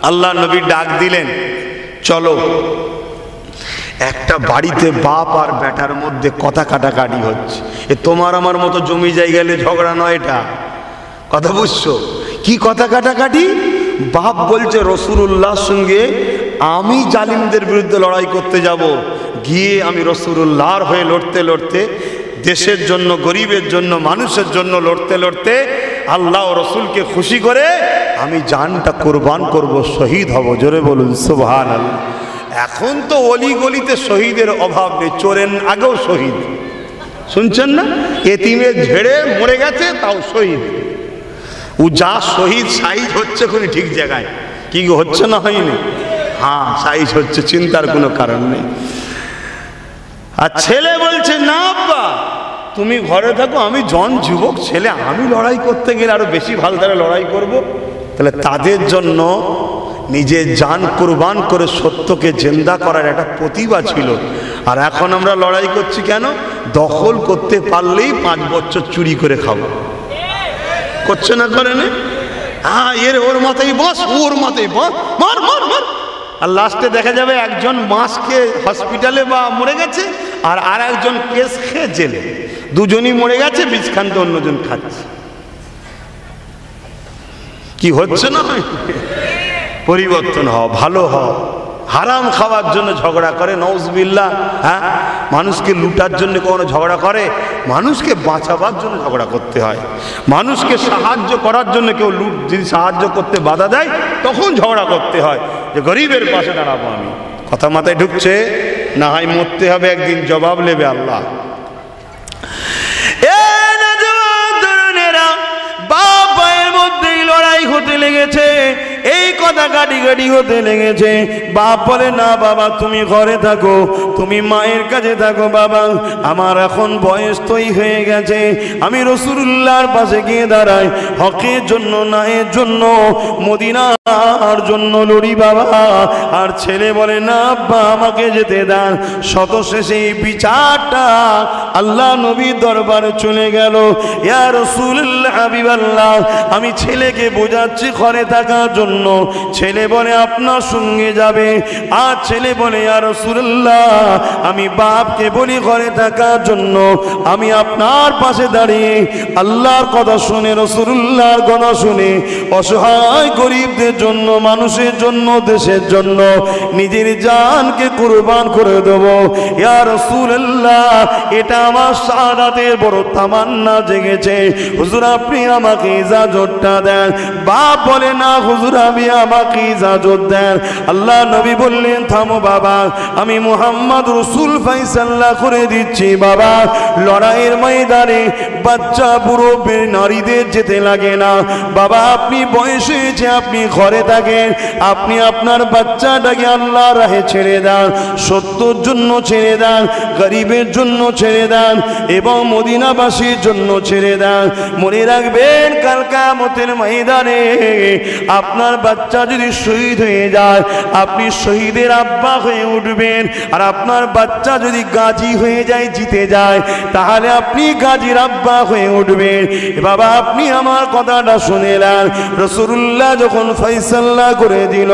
আল্লাহ নবী ডাক দিলেন চলো। একটা বাড়িতে বাপ আর বেটার মধ্যে কথা কাটাকাটি হচ্ছে। এ তোমার আমার মতো জমি জায়গা নিয়ে ঝগড়া নয়, এটা কথা বুঝছো? কি কথা কাটাকাটি? বাপ বলছে রাসূলুল্লাহর সঙ্গে আমি জালিমদের বিরুদ্ধে লড়াই করতে যাব, গিয়ে আমি রাসূলুল্লাহর হয়ে লড়তে লড়তে, দেশের জন্য, গরিবের জন্য, মানুষের জন্য লড়তে লড়তে আল্লাহ ও রসুলকে খুশি করে আমি জানটা কোরবান করব, শহীদ হব। জোরে বলুন সুবহানাল্লাহ। এখন তো অলি গলিতে শহীদের অভাব নেই, চোরের আগেও শহীদ। শুনছেন না? এতিমের ঝেড়ে মরে গেছে তাও শহীদ। ও যা শহীদ সাইজ হচ্ছে কোন ঠিক জায়গায়। কি হচ্ছে না? হয়নি? হ্যাঁ, সাইজ হচ্ছে, চিন্তার কোনো কারণ নেই। আর ছেলে বলছে না আব্বা তুমি ঘরে থাকো, আমি জন যুবক ছেলে, আমি লড়াই করতে গেলে আরো বেশি ভালো ধারে লড়াই করব। তাহলে তাদের জন্য নিজের জান কুরবান করে সত্যকে জিন্দা করার একটা প্রতিভা ছিল। আর এখন আমরা লড়াই করছি কেন? দখল করতে পারলেই 5 বছর চুরি করে খাবো। করছে না? করে না? হ্যাঁ, এর ওর মাথায় বাস, ওর মাথায় বাস, মার মার মার। আর লাস্টে দেখা যাবে একজন মাসকে হসপিটালে বা মরে গেছে, আর আরেকজন কেস খেয়ে জেলে। দুজনই মরে গেছে, বীজখানতে অন্যজন খাচ্ছে। কি হচ্ছে না? পরিবর্তন হও, ভালো হও। হারাম খাওয়ার জন্য ঝগড়া করে, নাউজুবিল্লাহ। হ্যাঁ, মানুষকে লুটার জন্য কোনো ঝগড়া করে? মানুষকে বাঁচাবার জন্য ঝগড়া করতে হয়। মানুষকে সাহায্য করার জন্য কেউ লুট যদি সাহায্য করতে বাধা দেয়, তখন ঝগড়া করতে হয় যে গরিবের পাশে দাঁড়াবো আমি। কথা মাথায় ঢুকছে না? হয় মরতে হবে একদিন, জবাব নেবে আল্লাহ। বাপের মধ্যেই লড়াই হতে লেগেছে, এই কথা কাটি হতে লেগেছে। বাপ বলে না বাবা তুমি ঘরে থাকো, তুমি মায়ের কাছে থাকো। বাবা আমার এখন বয়স তৈরি হয়ে গেছে, আমি রাসূলুল্লাহর পাশে গিয়ে দাঁড়াই, হকের জন্য, ন্যায়ের জন্য, মদিনার জন্য লড়ি বাবা। আর ছেলে বলে না আব্বা আমাকে যেতে দেন। শত শেষে এই বিচারটা আল্লাহ নবীর দরবারে চলে গেল। ইয়া রাসূলুল্লাহ হাবিবাল্লাহ, আমি ছেলেকে বোঝাচ্ছি ঘরে থাকার জন্য, জন্য। ছেলে বলে আপনার সঙ্গে যাবে। আর ছেলে বলে ইয়া রাসূলুল্লাহ আমি বাপকে বলি ঘরে থাকার জন্য। আমি আপনার পাশে দাঁড়িয়ে আল্লাহর কথা শুনে, রাসূলুল্লাহর কথা শুনে অসহায় গরিবদের জন্য, মানুষের জন্য, দেশের জন্য নিজের জানকে কুরবান করে দেব। ইয়া রাসূলুল্লাহ এটা আমার শাহাদাতের বড় তামান্না জেগেছে, হুজুর আপনি আমাকে ইজাজতটা দেন। বাপ বলে না হুজুর আমি আমাকে ইজাজত দেন। আল্লাহ নবী বললেন থামো বাবা, আমি মুহাম্মদ রাসূল ফয়সালা করে দিচ্ছি। বাবা লড়াইয়ের ময়দানে বাচ্চা বুড়ো নারীদের যেতে লাগে না। বাবা আপনি বয়স হয়েছে, আপনি ঘরে থাকেন, আপনি আপনার বাচ্চাটাকে আল্লাহর রাহে ছেড়ে দেন, সত্যর জন্য ছেড়ে দেন, গরিবের জন্য ছেড়ে দেন এবং মদিনাবাসীর জন্য ছেড়ে দেন। মনে রাখবেন কাল কিয়ামতের ময়দানে আপনার বাচ্চা যদি শহীদ হয়ে যায়, আপনি শহীদের আব্বা হয়ে উঠবেন। আর আপনার বাচ্চা যদি গাজী হয়ে যায়, জিতে যায়, তাহলে আপনি গাজীর আব্বা হয়ে উঠবেন। বাবা আপনি আমার কথাটা শুনেলেন। রাসূলুল্লাহ যখন ফয়সালা করে দিল,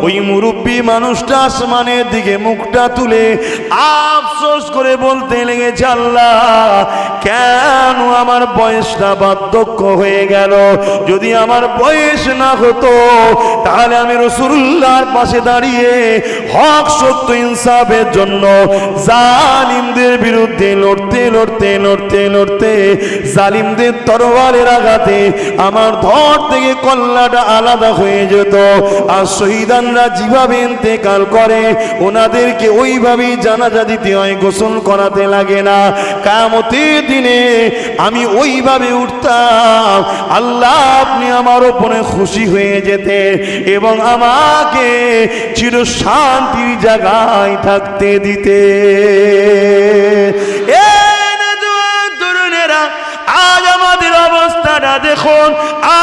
ওই মুরব্বী মানুষটা আসমানের দিকে মুখটা তুলে আফসোস করে বলতে লেগেছে আল্লাহ কেন আমার বয়সটা বার্ধক্য হয়ে গেল। যদি আমার বয়স না হতো তাহলে আমি রাসূলুল্লাহর পাশে দাঁড়িয়ে হক সত্য ইনসাফের জন্য জালিমদের বিরুদ্ধে লড়তে লড়তে লড়তে লড়তে জালিমদের তরবারের আঘাতে আমার ধর থেকে কল্লাটা আলাদা হয়ে যেত। আর শহীদানরা যেভাবে ইন্তেকাল করে ওনাদেরকে ওইভাবেই জানাজা দিতে হয়, গোসল করাতে লাগে না। কিয়ামতের দিনে আমি ওইভাবে উঠতাম, আল্লাহ আপনি আমার উপরে খুশি হয়ে যেতে এবং আমাকে চির শান্তির জায়গায় থাকতে দিতে। আজ আমাদের অবস্থাটা দেখুন,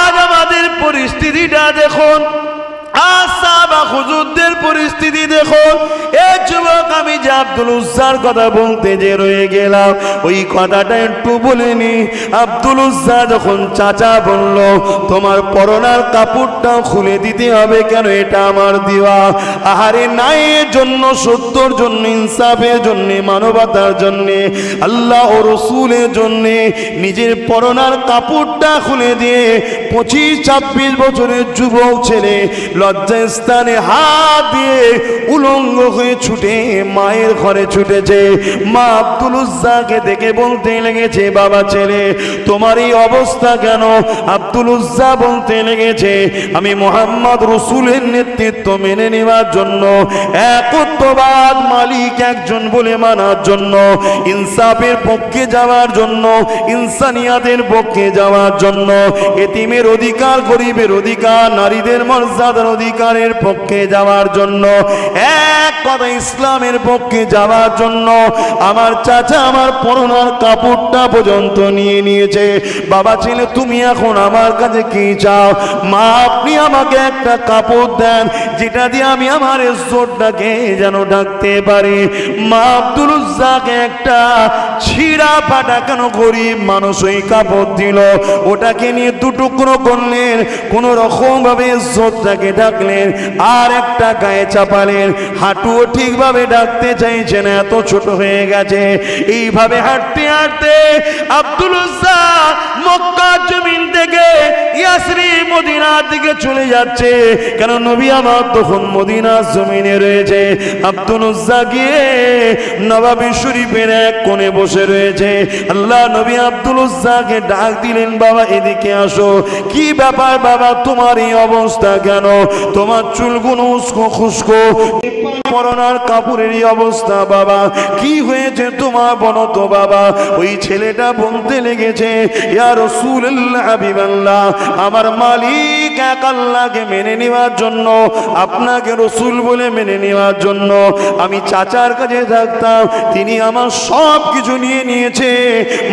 আজ আমাদের পরিস্থিতিটা দেখুন, সাহাবা হুজুরদের পরিস্থিতি দেখুন। এই যুবক আমি যে আব্দুল উজ্জার কথা বলতে যে রয়ে গেলাম, ওই কথাটা একটু বলিনি। আব্দুল উজ্জা যখন চাচা বলল তোমার পরনার কাপড়টাও খুলে দিতে হবে, কেন এটা আমার দেওয়া। আহারে ন্যায়ের জন্য, সত্যর জন্য, ইনসাফের জন্য, মানবতার জন্য, আল্লাহ ও রসুলের জন্য নিজের পরনার কাপড়টা খুলে দিয়ে 25-26 বছরের যুবক ছেলে লজ্জাস্থানে হাত দিয়ে উলঙ্গ হয়ে ছুটে মায়ের ঘরে ছুটেছে। মা আব্দুল উজ্জাকে দেখে বলতে লেগেছে বাবা ছেলে তোমার এই অবস্থা কেন? আব্দুল উজ্জা বলতে লেগেছে আমি মুহাম্মদ রাসূলের নেতৃত্ব মেনে নেওয়ার জন্য, একত্ববাদ মালিক একজন বলে মানার জন্য, ইনসাফের পক্ষে যাওয়ার জন্য, ইনসানিয়াতের পক্ষে যাওয়ার জন্য, এতিমের অধিকার, গরিবের অধিকার, নারীদের মর্যাদার অধিকারের পক্ষে যাওয়ার জন্য, এক কথা ইসলামের পক্ষে যাওয়ার জন্য আমার চাচা আমার পরনার কাপড়টা পর্যন্ত নিয়ে নিয়েছে। বাবা ছেলে তুমি এখন আমার কাছে কি চাও? মা আপনি আমাকে একটা কাপড় দেন যেটা দিয়ে আমি আমার ইজ্জতটাকে যেন ঢাকতে পারি। মা আব্দুল উজ্জাকে একটা ছিঁড়া ফাটা কেন গরিব মানুষ ওই কাপড় দিল, ওটাকে নিয়ে দুটুকরো করলেন, কোন রকম ভাবে ইজ্জতটাকে ঢাকলেন, আর একটা গায়ে চাপালেন, হাঁটুও ঠিকভাবে ডাকতে চাইছেন, এত ছোট হয়ে গেছে। এইভাবে হাঁটতে হাঁটতে আব্দুল উজ্জা মক্কা জমিন থেকে ইয়াসরিব মদিনার দিকে চলে যাচ্ছে, কেন নবী আমার তখন মদিনার জমিনে রয়েছে। আব্দুল উজ্জা গিয়ে নবাবী শরীফের এক কোণে বসে রয়েছে। আল্লাহ নবী আব্দুল উজ্জাকে ডাক দিলেন বাবা এদিকে আসো। কি ব্যাপার বাবা তোমার এই অবস্থা কেন? তোমার চুলগুলো উস্কো খুস্কো, পরনার কাপড়ের অবস্থা বাবা, কি হয়েছে তোমার বলো তো বাবা। ওই ছেলেটা বলতে লেগেছে ইয়া রাসূলুল্লাহ হাবিবাল্লাহ আমার মালিক এক আল্লাহকে মেনে নেওয়ার জন্য, আপনাকে রসুল বলে মেনে নেওয়ার জন্য আমি চাচার কাছে থাকতাম, তিনি আমার সব কিছু নিয়ে নিয়েছে।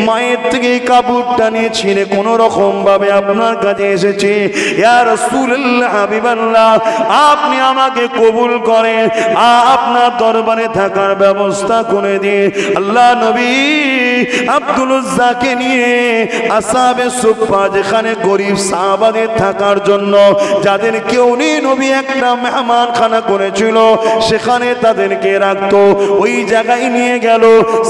মায়ের থেকে এই কাপড়টা নিয়ে ছিঁড়ে কোনো রকম ভাবে আপনার কাছে এসেছে। ইয়া রাসূলুল্লাহ হাবিবাল্লাহ আপনি আমাকে কবুল করেন, আপনার দরবারে থাকার ব্যবস্থা করে দিয়ে আল্লাহ নবী আব্দুল উজ্জাকে নিয়ে আসাবে সুফা, যেখানে গরিব সাহাবাদের থাকার জন্য যাদের কেউ নেই, নবী একটা মেহমানখানা করেছিল, সেখানে তাদেরকে রাখতো। ওই জায়গায় নিয়ে গেল,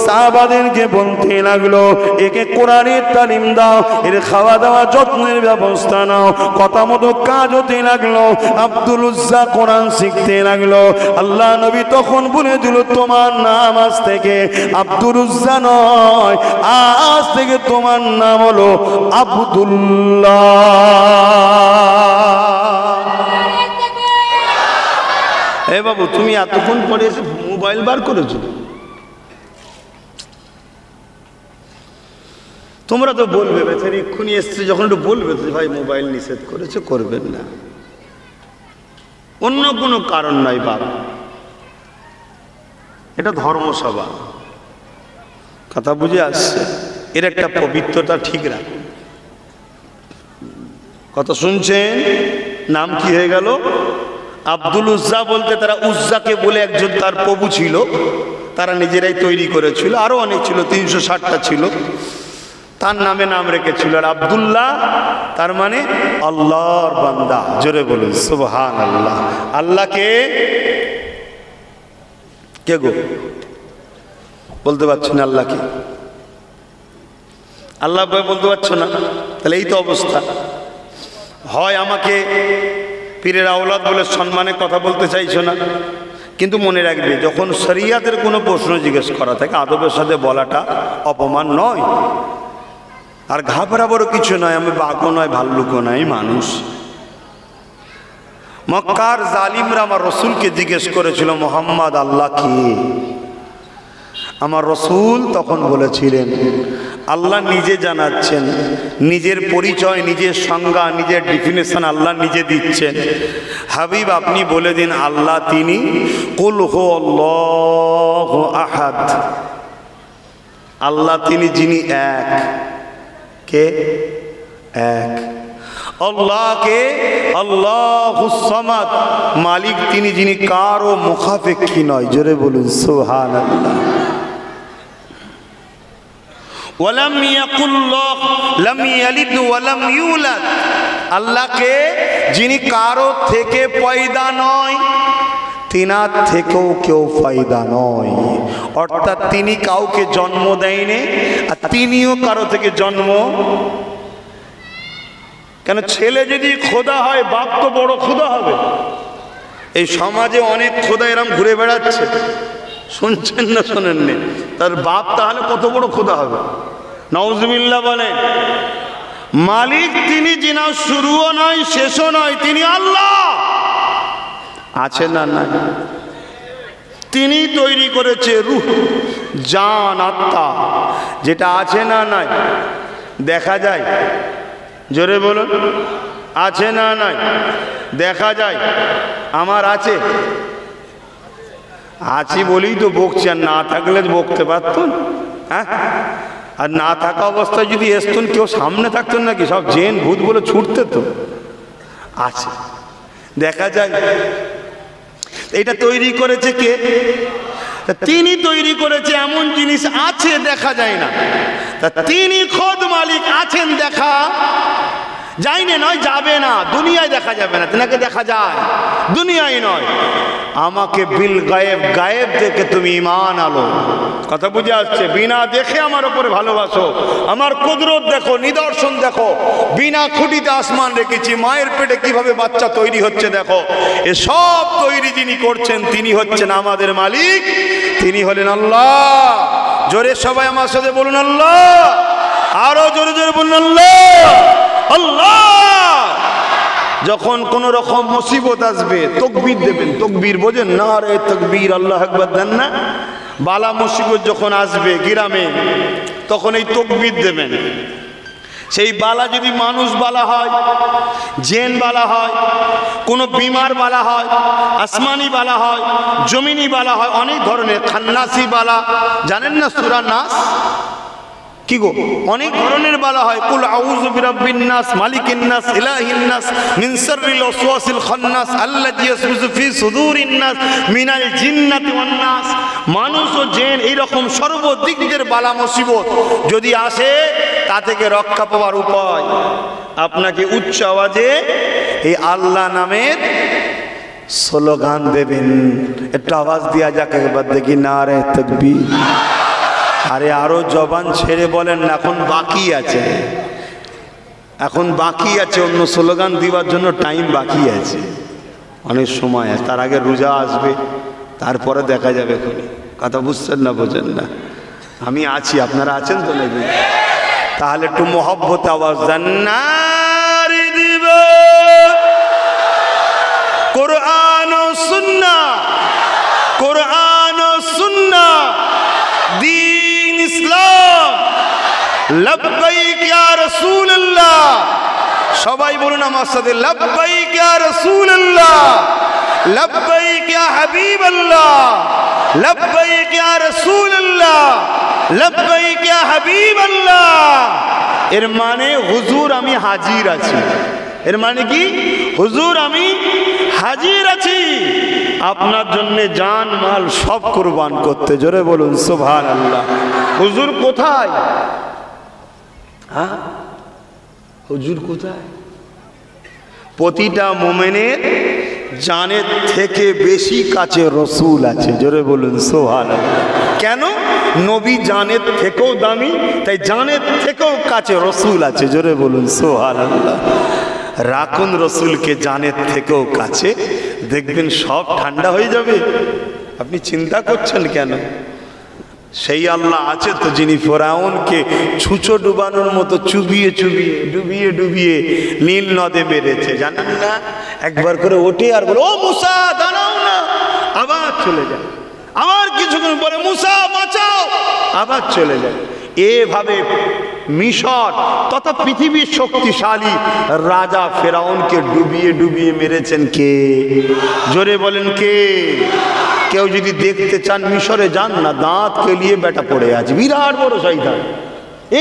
সাহাবাদেরকে বলতে লাগলো, একে কোরআনের তালিম দাও, এর খাওয়া দাওয়া যত্নের ব্যবস্থা নাও। কথা মতো কাজ হতে লাগলো। আব্দুল উজ্জা কোরআন শিখতে লাগলো। আল্লাহ নবী তখন বলে দিল, তোমার নাম আজ থেকে আব্দুল উজ্জা নয়, আজ থেকে তোমার নাম হলো আব্দুল্লাহ। এ বাবু, তুমি এতক্ষণ পরে এসে মোবাইল বার করেছো? তোমরা তো বলবে, বেচারি এক্ষুনি এসছে যখন একটু বলবে তো, ভাই মোবাইল নিষেধ করেছে, করবেন না, অন্য কোনো কারণ নাই বাপ, এটা ধর্মসভা। কথা বুঝে আসছে? এর একটা পবিত্রতা ঠিক রাখুন। কথা শুনছেন? নাম কি হয়ে গেল? আব্দুল উজ্জা বলতে তারা উজ্জাকে বলে একজন তার প্রভু ছিল, তারা নিজেরাই তৈরি করেছিল, আরো অনেক ছিল, 360টা ছিল, তার নামে নাম রেখেছিল। আর আব্দুল্লাহ তার মানে আল্লাহর বান্দা। জোরে বলুন সুবহানাল্লাহ। আল্লাহকে কে গো বলতে পারছো না? আল্লাহকে আল্লাহ বলতে পারছো না? তাহলে এই তো অবস্থা। হয় আমাকে পীরের আওলাদ বলে সম্মানে কথা বলতে চাইছো না, কিন্তু মনে রাখবে, যখন শরিয়াতের কোনো প্রশ্ন জিজ্ঞেস করা থাকে, আদবের সাথে বলাটা অপমান নয়, আর ঘাবড়াবারও কিছু নয়। আমি বাঘও নয়, ভাল্লুকও নয়, মানুষ। মক্কার জালিমরা আমার রসুলকে জিজ্ঞেস করেছিল, মোহাম্মদ আল্লাহ কি? আমার রসুল তখন বলেছিলেন, আল্লাহ নিজে জানাচ্ছেন, নিজের পরিচয়, নিজের সংজ্ঞা, নিজের ডেফিনেশন আল্লাহ নিজে দিচ্ছেন। হাবিব আপনি বলে দিন, আল্লাহ তিনি কুল হু আল্লাহু আহাদ, আল্লাহ তিনি যিনি এক। কে এক? আল্লাহকে আল্লাহুস সামাদ, মালিক তিনি যিনি কারও মুখাপেক্ষী নয়। জোরে বলুন সুবহানাল্লাহ। ওয়ালাম ইয়াকুল্লাহ লাম ইয়ালিদ ওয়ালাম ইউলাদ, আল্লাহকে যিনি কারো থেকে পয়দা নয়, তিনার থেকেও কেউ পয়দা নয়, অর্থাৎ তিনি কাউকে জন্ম দেয়নি, আর তিনিও কারো থেকে জন্ম। কেন? ছেলে যদি খোদা হয়, বাপ তো বড় খোদা হবে। এই সমাজে অনেক খোদা এরম ঘুরে বেড়াচ্ছে, শুনছেন না শোনেননি? তার বাপ তাহলে কত বড় খোদা হবে? নাউজুবিল্লাহ বলেন। মালিক তিনি, যিনি শুরুও নয় শেষও নয়, তিনি আল্লাহ। আছে না নাই? তিনি তৈরি করেছে রূহ, জান, আত্মা, যেটা আছে না নাই? দেখা যায়? জোরে বলুন, আছে না নাই? দেখা যায়? আমার আছে, আছি বলেই তো বকছি, আর না থাকলে বকতে পারতেন? হ্যাঁ, আর না থাকা অবস্থায় যদি আসতেন, কেউ সামনে থাকতেন নাকি? সব জেন ভূত বলে ছুটতে তো। আছে, দেখা যায়। এটা তৈরি করেছে কে? তিনি তৈরি করেছে। এমন জিনিস আছে দেখা যায় না, তা তিনি খোদ মালিক আছেন, দেখা যায় না, নয় যাবে না, দুনিয়ায় দেখা যাবে না, তেনাকে দেখা যায়, দুনিয়ায় নয়। আমাকে বিল গায়েব, গায়েব দেখে তুমি ঈমান আলো। কথা বুঝে আসছে? বিনা দেখে আমার উপরে ভালোবাসো, আমার কুদরত দেখো, নিদর্শন দেখো। বিনা খুঁটিতে আসমান রেখেছি, মায়ের পেটে কিভাবে বাচ্চা তৈরি হচ্ছে দেখো। এসব তৈরি যিনি করছেন, তিনি হচ্ছেন আমাদের মালিক, তিনি হলেন আল্লাহ। জোরে সবাই আমার সাথে বলুন আল্লাহ। আরো জোরে জোরে বলুন আল্লাহ। আল্লাহ। যখন কোন রকম মুসিবত আসবে, তাকবীর দেবেন। তাকবীর বোঝেন? নারে তাকবীর, আল্লাহু আকবার দেন না? বালা মুসিবত যখন আসবে গ্রামে, তখন এই তাকবীর দেবেন। সেই বালা যদি মানুষ বালা হয়, জেন বালা হয়, কোনো বিমার বালা হয়, আসমানি বালা হয়, জমিনি বালা হয়, অনেক ধরনের। খান্নাসি বালা জানেন না? সূরা নাস কি গো, অনেক ধরনের বলা হয়, কুল আউযু বিরাব্বিন নাস মালিকিন নাস ইলাহিন নাস মিন শাররিল ওয়াসওয়াসিল খান্নাস আল্লাযী ইউসবিহু ফি সুদুরিন নাস মিনাল জিন্নাতি ওয়ান নাস। মানুষ ও জিন এইরকম সর্বদিকদের বালা মুসিবত যদি আসে, তা থেকে রক্ষা পাওয়ার উপায় আপনাকে উচ্চ আওয়াজে এই আল্লাহ নামের স্লোগান দেবেন। একটু আওয়াজ দিয়া যাক একবার দেখি, নারে তাকবীর। আরে আরো জবান ছেড়ে বলেন, এখন বাকি আছে, এখন বাকি আছে, অন্য স্লোগান দিবার জন্য টাইম বাকি আছে, অনেক সময় আছে, তার আগে রোজা আসবে, তারপরে দেখা যাবে। কথা বুঝছেন না, বোঝেন না? আমি আছি, আপনারা আছেন তো নাকি? তাহলে একটু মহব্বত আওয়াজ দেন, নারে দিবে কোরআন ও সুন্নাহ, কোরআন ও সুন্নাহ, দীন ইসলাম, লব্বাইক ইয়া রাসূলুল্লাহ। সবাই বলুন আমার সাথে, লব্বাইক ইয়া রাসূলুল্লাহ, লব্বাইক ইয়া হাবিবাল্লাহ, লব্বাইক ইয়া রাসূলুল্লাহ, লব্বাইক ইয়া হাবিবাল্লাহ। এর মানে হুজুর আমি হাজির আছি। এর মানে কি? হুজুর আমি হাজির আছি আপনার জন্য জান মাল সব কুরবান করতে। জোরে বলুন সুবহানাল্লাহ। হুজুর কোথায়? হ্যাঁ, হুজুর কোথায়? প্রতিটা মুমিনের জানের থেকে বেশি কাছে রসুল আছে। জোরে বলুন সুবহানাল্লাহ। কেন? নবী জানের থেকেও দামি, তাই জানের থেকেও কাছে রসুল আছে। জোরে বলুন সুবহানাল্লাহ। রাখুন রসুলকে জানের থেকেও কাছে, দেখবেন সব ঠান্ডা হয়ে যাবে। আপনি চিন্তা করছেন কেন? সেই আল্লাহ আছে তো যিনি ফেরাউনকে ছুঁচো ডুবানোর মতো চুবিয়ে চুবিয়ে ডুবিয়ে ডুবিয়ে নীল নদে মেরেছে, জানেন না? একবার করে ওঠে আর বলে, ও মুসা দাঁড়াও না, আবার চলে যায়। আবার কিছুক্ষণ পরে, মুসা বাঁচাও, আবার চলে যায়। এভাবে মিশর তথা পৃথিবীর শক্তিশালী রাজা ফেরাউনকে ডুবিয়ে ডুবিয়ে মেরেছেন কে? জোরে বলেন কে? কেউ যদি দেখতে চান মিশরে যান না, দাঁত কেলিয়ে বেটা পড়ে আছে, বিরাট বড় শয়তান।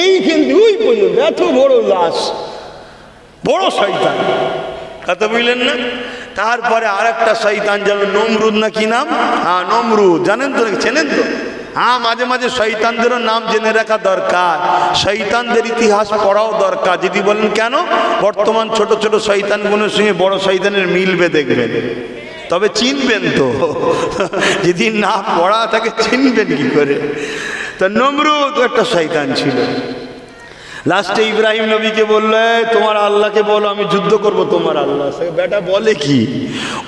এইখান দুই পর্যন্ত এত বড় লাশ, বড় শয়তান। কথা বুঝলেন না? তারপরে আর একটা শয়তান, যেন নমরুদ না কি নাম? হ্যাঁ নমরুদ, জানেন তো, চেনেন তো? হ্যাঁ, মাঝে মাঝে শয়তানদেরও নাম জেনে রাখা দরকার, শয়তানদের ইতিহাস পড়াও দরকার। যদি বলেন কেন? বর্তমান ছোট ছোট শয়তানগুলোর সঙ্গে বড় শয়তানের মিলবে দেখবেন, তবে চিনবেন তো। যদি না পড়া থাকে চিনবেন কি করে? তো নমরুদ একটা শয়তান ছিল। লাস্টে ইব্রাহিম নবীকে বললো, তোমার আল্লাহকে বলো আমি যুদ্ধ করব তোমার আল্লাহ। বেটা বলে কি?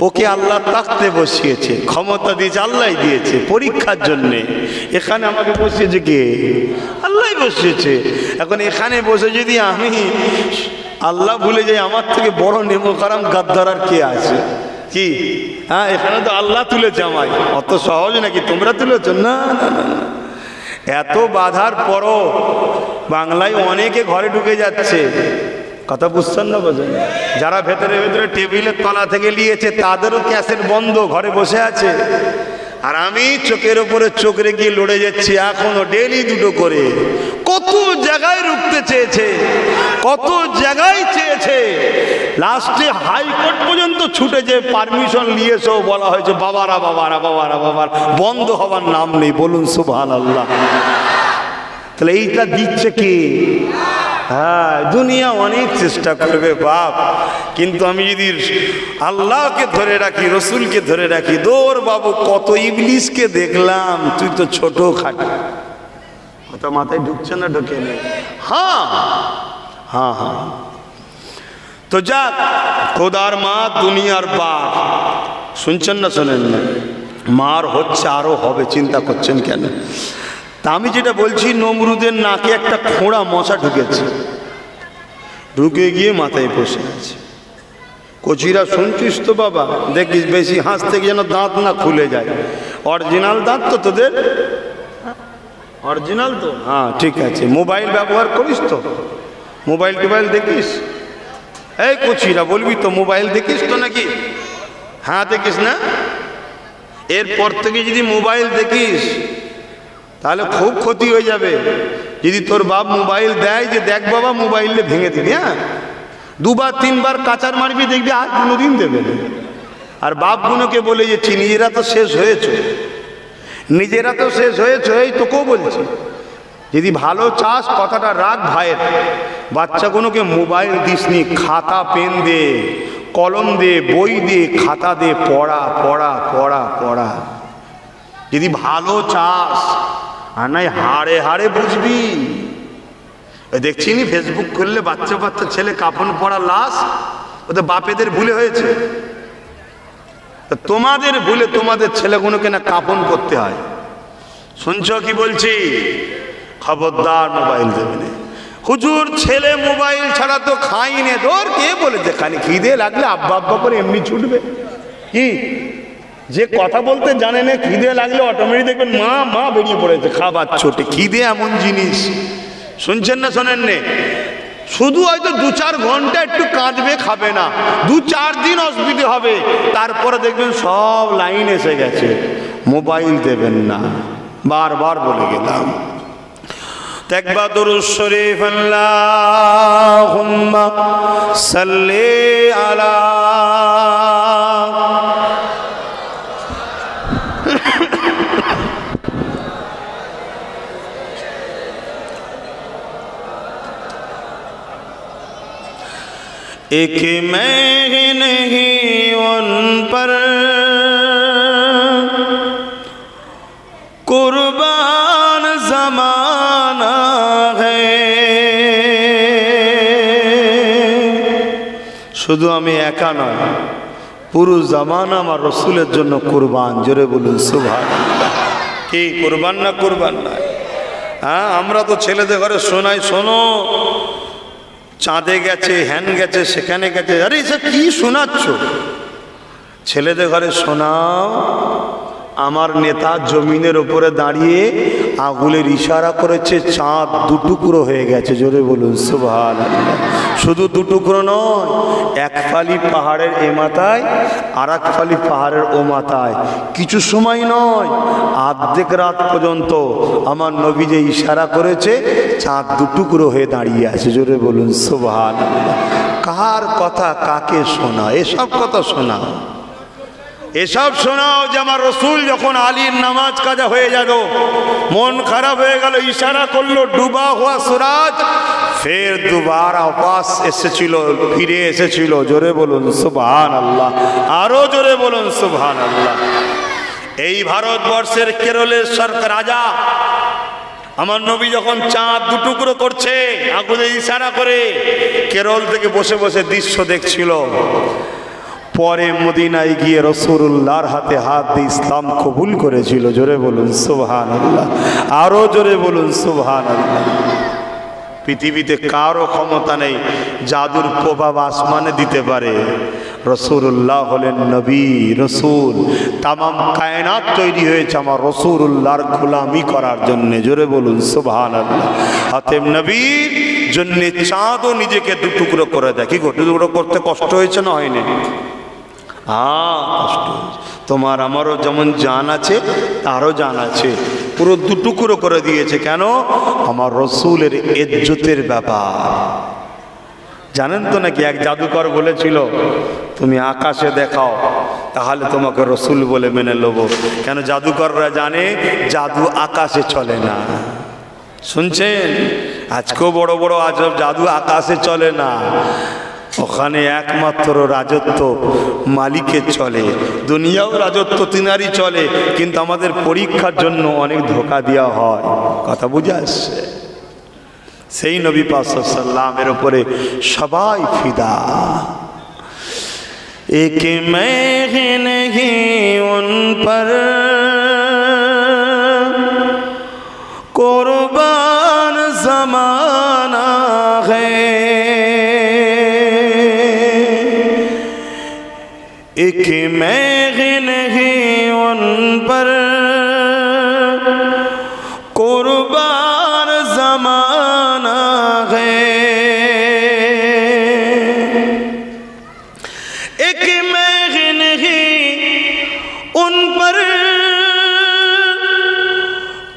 ওকে আল্লাহ তাকতে বসিয়েছে, ক্ষমতা দিয়েছে, আল্লাহ দিয়েছে পরীক্ষার জন্যে। এখানে আমাকে বসিয়েছে কে? আল্লাহ বসিয়েছে। এখন এখানে বসে যদি আমি আল্লাহ ভুলে যাই, আমার থেকে বড় নেমোকারাম গাদ্দার আর কে আছে? কি? হ্যাঁ, এখানে তো আল্লাহ তুলেছে আমায়, অত সহজ নাকি তোমরা তুলেছ? না না না, এত বাধার পরও বাংলায় অনেকে ঘরে ঢুকে যাচ্ছে। কথা বুঝছেন না? বোঝেন? যারা ভেতরে ভেতরে টেবিলের তলা থেকে নিয়েছে তাদেরও ক্যাসেট বন্ধ, ঘরে বসে আছে। আর আমি চোখের উপরে চোখ রেখে লড়ে যাচ্ছি এখনো, ডেলি দুটো করে। কত জায়গায় রুখতে চেয়েছে, কত জায়গায় চেয়েছে, লাস্টে হাইকোর্ট পর্যন্ত ছুটে যে পারমিশন নিয়েছে, বলা হয়েছে বাবারা বাবারা বাবারা বাবার, বন্ধ হবার নাম নেই। বলুন সুবহানাল্লাহ। তাহলে এইটা দিচ্ছে কি? হ্যাঁ, দুনিয়া অনেক চেষ্টা করবে বাপ, কিন্তু আমি যদি আল্লাহকে ধরে রাখি, রসুলকে ধরে রাখি, দৌড় বাবু, কত ইবলিশকে দেখলাম, তুই তো ছোট খাটো। কথা মাথায় ঢুকছে না? ঢুকে নেই। হ্যাঁ হ্যাঁ হ্যাঁ। তো যাক, খোদার মা দুনিয়ার বাপ, শুনছেন না শোনেন না? মার হচ্ছে, আরো হবে, চিন্তা করছেন কেন? তা আমি যেটা বলছি, নমরুদের নাকে একটা খোঁড়া মশা ঢুকেছে, ঢুকে গিয়ে মাথায় বসে আছে। কচিরা শুনছিস তো বাবা, দেখিস বেশি হাসতে গিয়ে যেন দাঁত না খুলে যায়। অরিজিনাল দাঁত তো তোদের? অরিজিনাল তো? হ্যাঁ ঠিক আছে। মোবাইল ব্যবহার করিস তো? মোবাইল টোবাইল দেখিস? এই কচিরা বলবি তো, মোবাইল দেখিস তো নাকি? হ্যাঁ দেখিস না? এরপর থেকে যদি মোবাইল দেখিস তাহলে খুব ক্ষতি হয়ে যাবে। যদি তোর বাপ মোবাইল দেয় যে দেখ বাবা মোবাইলে ভেঙে দিবি, হ্যাঁ, দুবার তিনবার কাচার মারবি, দেখবি আর কোনোদিন দেবে না। আর বাপগুলোকে বলে যে নিজেরা তো শেষ হয়েছে, নিজেরা তো শেষ হয়েছে, এই তোকেও বলছি যদি ভালো চাস কথাটা রাখ ভাইয়ের, বাচ্চাগুলোকে মোবাইল দিসনি, খাতা পেন দে, কলম দে, বই দে, খাতা দে, পড়া পড়া পড়া পড়া যদি ভালো চাস। আর নাই হাড়ে হাড়ে বুঝবি। দেখছি নি ফেসবুক করলে বাচ্চা বাচ্চা ছেলে কাফন পড়া লাশ, ওদের বাপেদের ভুলে হয়েছে, তোমাদের ভুলে তোমাদের ছেলেগুলোকে না কাফন করতে হয়। শুনছ কি বলছি? খবরদার মোবাইল দেবে না। হুজুর ছেলে মোবাইল ছাড়া তো খাই নে, ধর কে বলেছে? খালি খিদে লাগলে আব্বা আব্বা করে এমনি ছুটবে। কি যে কথা বলতে জানে না, খিদে লাগলে অটোমেটিক দেখবেন মা মা বেরিয়ে পড়েছে খাবার ছোটে। খিদে এমন জিনিস, শুনছেন না শোনেন নে? শুধু হয়তো 2-4 ঘন্টা একটু কাঁদবে, খাবে না, 2-4 দিন অসুবিধে হবে, তারপরে দেখবেন সব লাইন এসে গেছে। মোবাইল দেবেন না, বারবার বলে গেলাম। একবার দুরূদ শরীফ আল্লাহুম্মা সাল্লি আলা एक मैं नहीं उन पर कुर्बान ज़माना है। শুধু আমি একা নয়, পুরো জামানা আমার রসুলের জন্য কুরবান। জোরে বলুন সুবহানাল্লাহ। কি কুরবান না? কুরবান না? হ্যাঁ, আমরা তো ছেলেদের ঘরে শোনাই, শোনো চাঁদে গেছে, হ্যান গেছে, সেখানে গেছে। আরে এসব কি শোনাচ্ছ? ছেলেদের ঘরে শোনাও আমার নেতা জমিনের উপরে দাঁড়িয়ে আঙুলের ইশারা করেছে, চাঁদ 2 টুকরো হয়ে গেছে। জোরে বলুন সুবহানাল্লাহ। শুধু 2 টুকরো নয়, এক ফালি পাহাড়ের এ মাথায় আর এক ফালি পাহাড়ের ও মাথায়, কিছু সময় নয়, অর্ধেক রাত পর্যন্ত আমার নবী যে ইশারা করেছে, চাঁদ 2 টুকরো হয়ে দাঁড়িয়ে আছে। জোরে বলুন সুবহানাল্লাহ। কার কথা কাকে শোনা? এসব কথা শোনা, এসব শোনাও যে আমার রসুল যখন আলীর নামাজ কাজা হয়ে গেল, মন খারাপ হয়ে গেল, ইশারা করলো ডুবা হওয়া সুরাজ, ফের দুবারা ওয়াপস এসেছিল, ফিরে এসেছিল। জোরে বলুন সুবহানাল্লাহ, আরো জোরে বলুন সুবহানাল্লাহ। এই ভারতবর্ষের কেরলের সরকার রাজা আমার নবী যখন চাঁদ 2 টুকরো করছে আগুনে ইশারা করে, কেরল থেকে বসে বসে দৃশ্য দেখছিল। পরে মদিনায় গিয়ে রাসূলুল্লাহর হাতে হাত দিয়ে ইসলাম কবুল করেছিল। জোরে বলুন সুবহানাল্লাহ, আরো জোরে বলুন সুবহানাল্লাহ। পৃথিবীতে কারো ক্ষমতা নেই জাদুর প্রভাব আসমানে দিতে পারে। রাসূলুল্লাহ হলেন নবী, রসুল। তামাম কায়নাত তৈরি হয়েছে আমার রাসূলুল্লাহর গোলামি করার জন্য। জোরে বলুন সুবহানাল্লাহ। অতএব নবীর জন্য চাঁদও নিজেকে 2 টুকরো করে দেয়। কি 2 টুকরো করতে কষ্ট হয়েছে না? হয়নি? কষ্ট হয়েছে। তোমার আমারও যেমন জান আছে তারও জান আছে, পুরো 2 টুকরো করে দিয়েছে। কেন? আমার রসুলের ইজ্জতের ব্যাপার। জানেন তো নাকি এক জাদুকর বলেছিল, তুমি আকাশে দেখাও তাহলে তোমাকে রসুল বলে মেনে নেব। কেন? জাদুকররা জানে জাদু আকাশে চলে না। শুনছেন? আজকেও বড় বড় আজব জাদু আকাশে চলে না, ওখানে একমাত্র রাজত্ব মালিকের চলে। দুনিয়াও রাজত্ব তিনারই চলে, কিন্তু আমাদের পরীক্ষার জন্য অনেক ধোঁকা দেওয়া হয়। কথা বুঝে আসছে? সেই নবী পাক সাল্লাল্লাহু আলাইহি ওয়াসাল্লামের উপরে সবাই ফিদা। এক मैं नहीं उन पर कुर्बान ज़माना है, एक मैं नहीं उन पर कुर्बान ज़माना है, एक मैं नहीं उन पर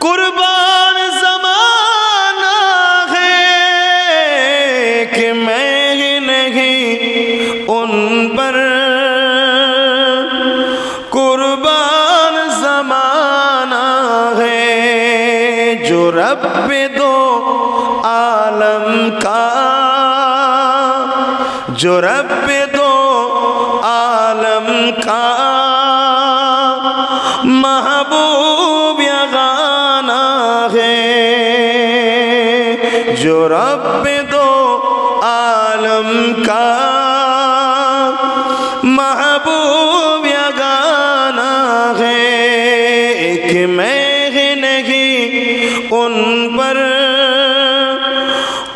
कुर्बान ज़माना जो रब दो आलम का, जो रब दो आलम का महबूब यगाना है, जो रब दो आलम का महबूब यगाना है। एक मैं नहीं उन पर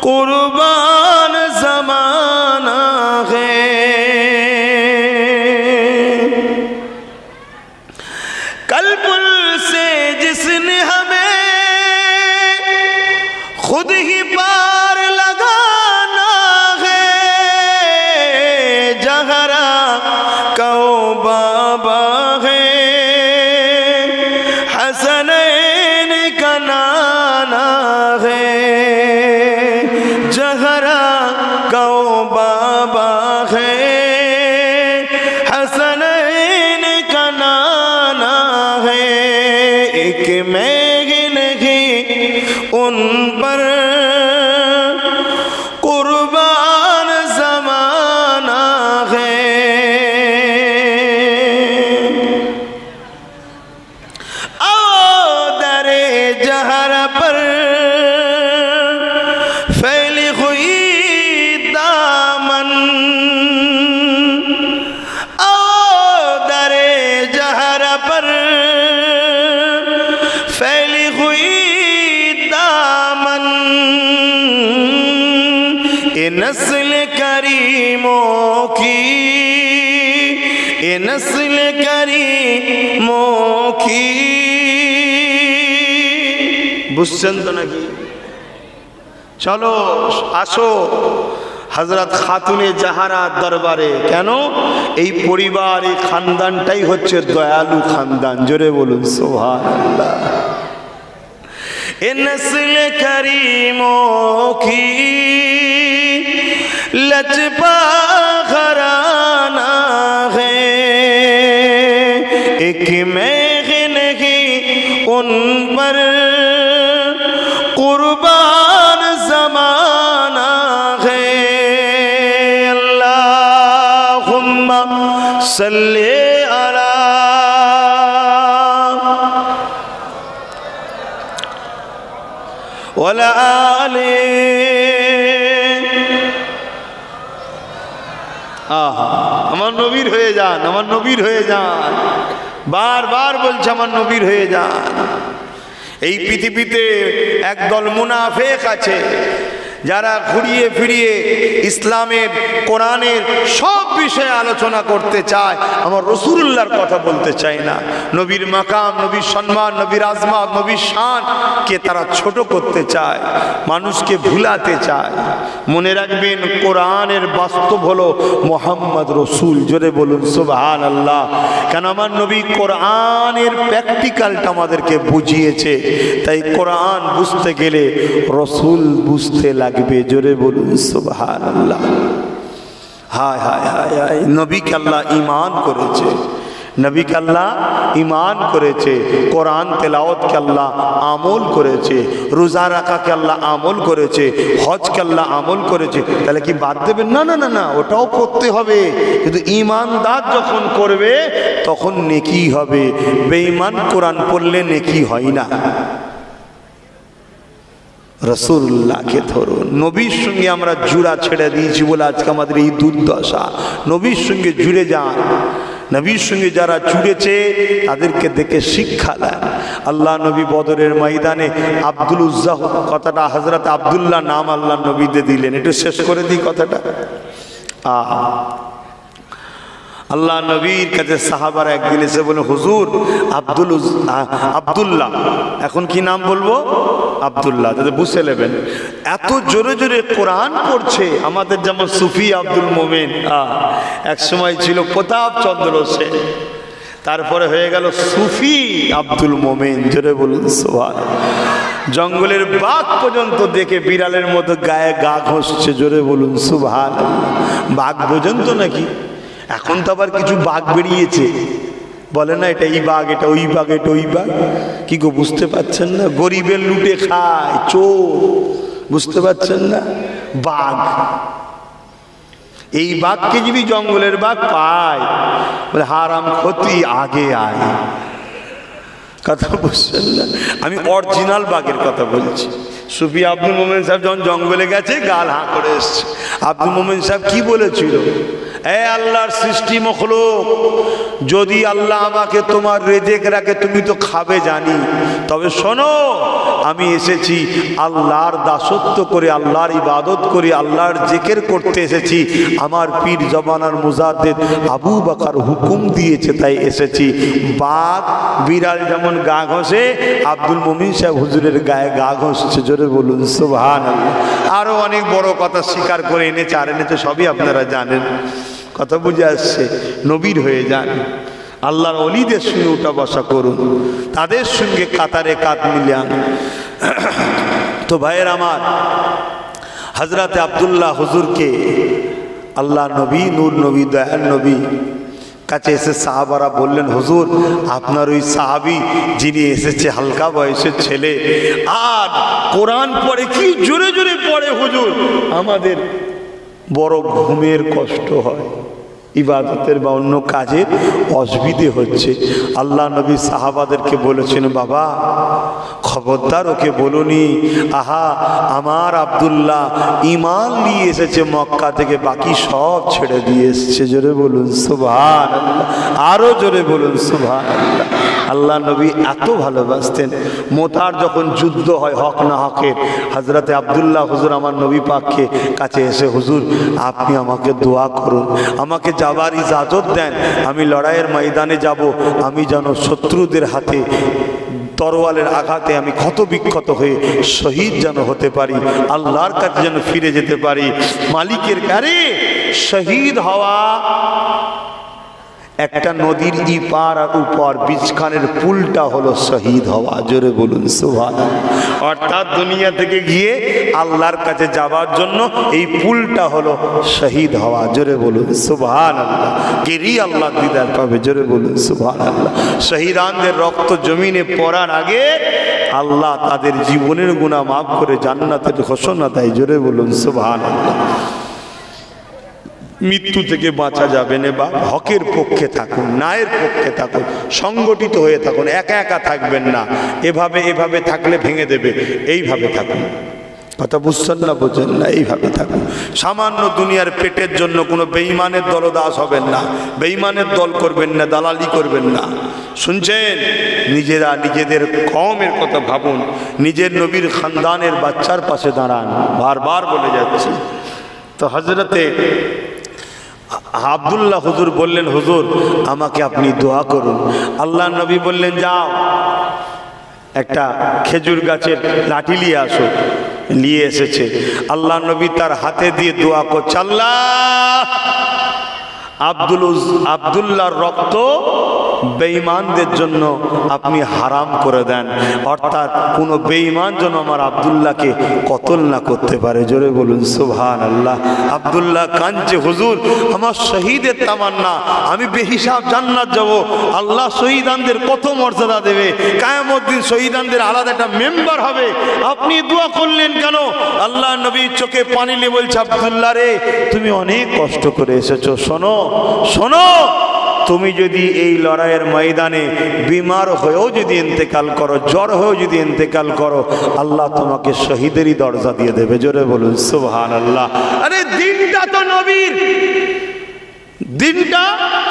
कुर्बान ज़माना है। कल्पुल से जिसने हमें खुद ही पार लगाना है, जहरा कहो बाबा है, हसनैन का नाना है, जहरा कहो बाबा है, हसनैन का नाना है। एक मैं नहीं उन पर कुर्बान ज़माना है। आओ दरे जहरा पर फैली हुई दामन, आओ दरे जहरा पर फैली हुई दामन, ये नस्ल करीमों की, ये नस्ल करीमों की। বুঝছেন তো নাকি? চলো আসো হযরত খাতুনে জাহারা দরবারে। কেন? এই পরিবার, এই খানদানটাই হচ্ছে দয়ালু খানদান। জোরে বলুন সুবহানাল্লাহ। इन नस्ल करीमों की लजपा घराना है, एक मैं नहीं उन पर कुर्बान ज़माना है। अल्लाहुम्मा सल्ली अला ওয়ালা আলে। আহা, আমার নবীর হয়ে যান, আমার নবীর হয়ে যান। বারবার বলছে আমার নবীর হয়ে যান। এই পৃথিবীতে একদল মুনাফিক আছে যারা ঘুরিয়ে ফিরিয়ে ইসলামের, কোরআনের সব বিষয়ে আলোচনা করতে চায়, আমার রাসূলুল্লাহর কথা বলতে চায় না। নবীর মাকাম, নবীর সম্মান, নবীর আজমত, নবীর শান কে তারা ছোট করতে চায়, মানুষকে ভুলাতে চায়। মনে রাখবেন কোরআনের বাস্তব হলো মুহাম্মদ রাসূল। জোরে বলুন সুবহানাল্লাহ। কেন? আমার নবী কোরআনের প্র্যাকটিক্যালটা আমাদেরকে বুঝিয়েছে। তাই কোরআন বুঝতে গেলে রাসূল বুঝতে লাগবে। জোরে বলুন সুবহানাল্লাহ। হায় হায় হায় হায়, নবীকে আল্লাহ ঈমান করেছে, নবীকে আল্লাহ ঈমান করেছে, কোরআন তেলাওয়াতকে আল্লাহ আমল করেছে, রোজা রাখাকে আল্লাহ আমল করেছে, হজকে আল্লাহ আমল করেছে। তাহলে কি বাদ দেবেন? না না না না, ওটাও করতে হবে, কিন্তু ঈমানদার যখন করবে তখন নেকি হবে। বেঈমান কোরআন পড়লে নেকি হয় না। রাসূলুল্লাহকে ধরুন। নবীর সঙ্গে আমরা জুড়া ছেড়ে দিয়েছি বলে আজকে আমাদের এই দুর্দশা। নবীর সঙ্গে জুড়ে যান। নবীর সঙ্গে যারা জুড়েছে তাদেরকে দেখে শিক্ষা দেন। আল্লাহ নবী বদরের ময়দানে আব্দুল উজ্জাহ কথাটা হযরত আব্দুল্লাহ নাম আল্লাহ নবীতে দিলেন। একটু শেষ করে দিই কথাটা। আল্লাহ নবীর কাছে সাহাবারা একদিন এসে বলে, হুজুর আব্দুল্লাহ, এখন কি নাম বলবো? আব্দুল্লাহ। তাদের বুঝে নেবেন, এত জোরে জোরে কোরআন পড়ছে। আমাদের যেমন সুফি আব্দুল মোমেন, এক সময় ছিল প্রতাপ চন্দ্র সেন, তারপরে হয়ে গেল সুফি আব্দুল মোমেন। জোরে বলুন সুবহানাল্লাহ। জঙ্গলের বাঘ পর্যন্ত দেখে বিড়ালের মতো গায়ে গা ঘষছে। জোরে বলুন সুবহানাল্লাহ। বাঘ পর্যন্ত নাকি? এখন তো আবার কিছু বাঘ বেরিয়েছে, বলে না এটা এই বাঘ, এটা ওই বাঘ, এটা ওই বাঘ। কি গো বুঝতে পারছেন না? গরিবের লুটে খায় চোর, বুঝতে পারছেন না? বাঘ, এই বাঘকে যদি জঙ্গলের বাঘ পায় বলে হারাম ক্ষতি আগে আয়। কথা বুঝছেন না? আমি অরিজিনাল বাঘের কথা বলছি। সুফি আব্দুল মোমেন সাহেব যখন জঙ্গলে গেছে গাল হাঁ করে এসছে। আব্দুল মোমেন সাহেব কি বলেছিল? এ আল্লাহর সৃষ্টি মখলুক, যদি আল্লাহ আমাকে তোমার রেজেক রাখে তুমি তো খাবে জানি, তবে শোনো আমি এসেছি আল্লাহর দাসত্ব করে, আল্লাহর ইবাদত করে, আল্লাহর জিকির করতে এসেছি। আমার পীর জমানার মুজাদ্দিদ আবু বকর হুকুম দিয়েছে তাই এসেছি। বাঘ বিড়াল যেমন গা ঘষে, আব্দুল মুমিন সাহেব হুজুরের গায়ে গা ঘষছে। জোরে বলুন সুবহানাল্লাহ। আরো অনেক বড় কথা স্বীকার করে এনেছে, আর এনেছে সবই আপনারা জানেন। কথা বুঝে আসছে? নবীর হয়ে যান, আল্লাহর ওলিদের সঙ্গে উঠা বসা করুন, তাদের সঙ্গে কাতারে কাত মিলান। তো ভাইয়ের আমার, হযরতে আব্দুল্লাহ হুজুরকে আল্লাহ নবী, নূর নবী, দয়াল নবী কাছে এসে সাহাবারা বললেন, হুজুর আপনার ওই সাহাবী যিনি এসেছে হালকা বয়সের ছেলে, আর কোরআন পড়ে কি জোরে জোরে পড়ে হুজুর, আমাদের বড় ঘুমের কষ্ট হয়, ইবাদতের বা অন্য কাজের অসুবিধে হচ্ছে। আল্লাহ নবী সাহাবাদেরকে বলেছেন, বাবা খবরদার ওকে বলুনি, আহা আমার আব্দুল্লাহ ঈমান নিয়ে এসেছে মক্কা থেকে, বাকি সব ছেড়ে দিয়ে এসছে। জোরে বলুন সুবহানাল্লাহ, আরো জোরে বলুন সুবহানাল্লাহ। আল্লাহ নবী এত ভালোবাসতেন। মোতার যখন যুদ্ধ হয় হক না হকের, হযরতে আব্দুল্লাহ হুজুর আমার নবী পাককে কাছে এসে, হুজুর আপনি আমাকে দোয়া করুন, আমাকে যাবার ইজাজত দেন, আমি লড়াইয়ের ময়দানে যাব, আমি যেন শত্রুদের হাতে তরোয়ালের আঘাতে আমি ক্ষত বিক্ষত হয়ে শহীদ যেন হতে পারি, আল্লাহর কাছে যেন ফিরে যেতে পারি। মালিকের কারে শহীদ হওয়া একটা নদীর ইপার আর উপর বীজখানের পুলটা হলো শহীদ হওয়া। জোরে বলুন সুবহানাল্লাহ। অর্থাৎ দুনিয়া থেকে গিয়ে আল্লাহর কাছে যাবার জন্য এই পুলটা হলো শহীদ হওয়া। জোরে বলুন সুবহানাল্লাহ। গেরি আল্লাহ দিদার পাবে। জোরে বলুন সুবহানাল্লাহ। শহীদানদের রক্ত জমিনে পড়ার আগে আল্লাহ তাদের জীবনের গুনাহ মাফ করে জান্নাতের ঘোষণা দেয়। জোরে বলুন সুবহানাল্লাহ। মৃত্যু থেকে বাঁচা যাবে না, বা হকের পক্ষে থাকুন, ন্যায়ের পক্ষে থাকুন, সংগঠিত হয়ে থাকুন, একা একা থাকবেন না। এভাবে এভাবে থাকলে ভেঙে দেবে, এইভাবে থাকুন। কথা বুঝছেন না? বোঝেন না? এইভাবে থাকুন। সামান্য দুনিয়ার পেটের জন্য কোনো বেঈমানের দলদাস হবেন না, বেঈমানের দল করবেন না, দালালি করবেন না। শুনছেন? নিজেরা নিজেদের কওমের কথা ভাবুন, নিজের নবীর খানদানের বাচ্চার পাশে দাঁড়ান, বারবার বলে যাচ্ছি। তো হযরতে আব্দুল্লাহ হুজুর বললেন, হুজুর আমাকে আপনি দোয়া করুন। আল্লাহ নবী বললেন, যাও একটা খেজুর গাছের লাঠি নিয়ে আসো। নিয়ে এসেছে। আল্লাহ নবী তার হাতে দিয়ে দোয়া করছে, আল্লাহ আব্দুল্লাহর রক্ত বেঈমানদের জন্য আপনি হারাম করে দেন, অর্থাৎ কোনো বেঈমান যেন আমার আব্দুল্লাহকে কতল না করতে পারে। জোরে বলুন সুবহানাল্লাহ। আব্দুল্লাহ কাঁদছে, হুজুর আমার শহীদের তামান্না, আমি বেহিসাব জান্নাত যাব, আল্লাহ শহীদানদের কত মর্যাদা দেবে, কিয়ামত দিন শহীদানদের আলাদা একটা মেম্বার হবে, আপনি দোয়া করলেন কেন? আল্লাহ নবীর চোখে পানি নিয়ে বলছে, আব্দুল্লাহ রে তুমি অনেক কষ্ট করে এসেছো, শোনো শোনো, তুমি যদি এই লড়াইয়ের ময়দানে বিমার হয়েও যদি ইন্তেকাল করো, জ্বর হয়েও যদি ইন্তেকাল করো, আল্লাহ তোমাকে শহীদেরই দরজা দিয়ে দেবে। জোরে বলুন সুবহানাল্লাহ। আরে দিনটা তো নবীর, দিনটা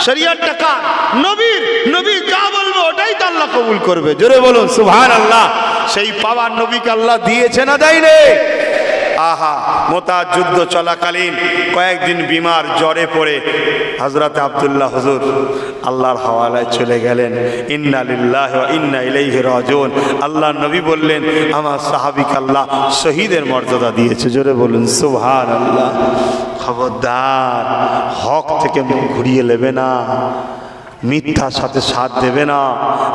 শরীয়তটা কার? নবীর। নবী যা বলবে ওটাই তো আল্লাহ কবুল করবে। জোরে বলুন সুবহানাল্লাহ। সেই পাওয়ার নবীকে আল্লাহ দিয়েছে না দেয়নি? আহা, মোতার যুদ্ধ চলাকালীন কয়েকদিন বিমার জ্বরে পড়ে হযরত আব্দুল্লাহ হুজুর আল্লাহর হাওয়ালায় চলে গেলেন। ইন্না লিল্লাহি ওয়া ইন্না ইলাইহি রাজিউন। আল্লাহ নবী বললেন, আমার সাহাবীকে আল্লাহ শহীদের মর্যাদা দিয়েছে। জোরে বলুন সুবহানাল্লাহ। খবরদার হক থেকে মুখ ঘুরিয়ে নেবে না। মিথ্যার সাথে সাথ দেবে না,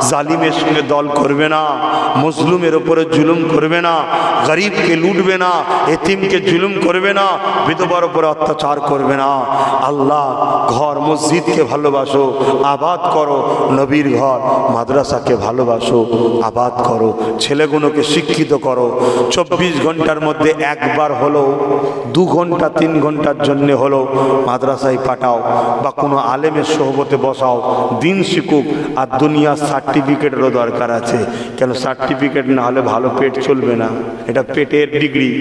জালিমের সঙ্গে দল করবে না, মজলুমের উপরে জুলুম করবে না, গরিবকে লুটবে না, এতিমকে জুলুম করবে না, বিধবার উপরে অত্যাচার করবে না। আল্লাহ ঘর মসজিদকে ভালোবাসো, আবাদ করো, নবীর ঘর মাদ্রাসাকে ভালোবাসো, আবাদ করো, ছেলেগুলোকে শিক্ষিত করো। 24 ঘন্টার মধ্যে একবার হলো, 2 ঘন্টা 3 ঘন্টার জন্য হলো মাদ্রাসায় পাঠাও বা কোনো আলেমের সোহবতে বসাও, দিন শিখুক। আর দুনিয়ার সার্টিফিকেটেরও দরকার আছে, কেন সার্টিফিকেট না হলে ভালো পেট চলবে না, এটা পেটের ডিগ্রি।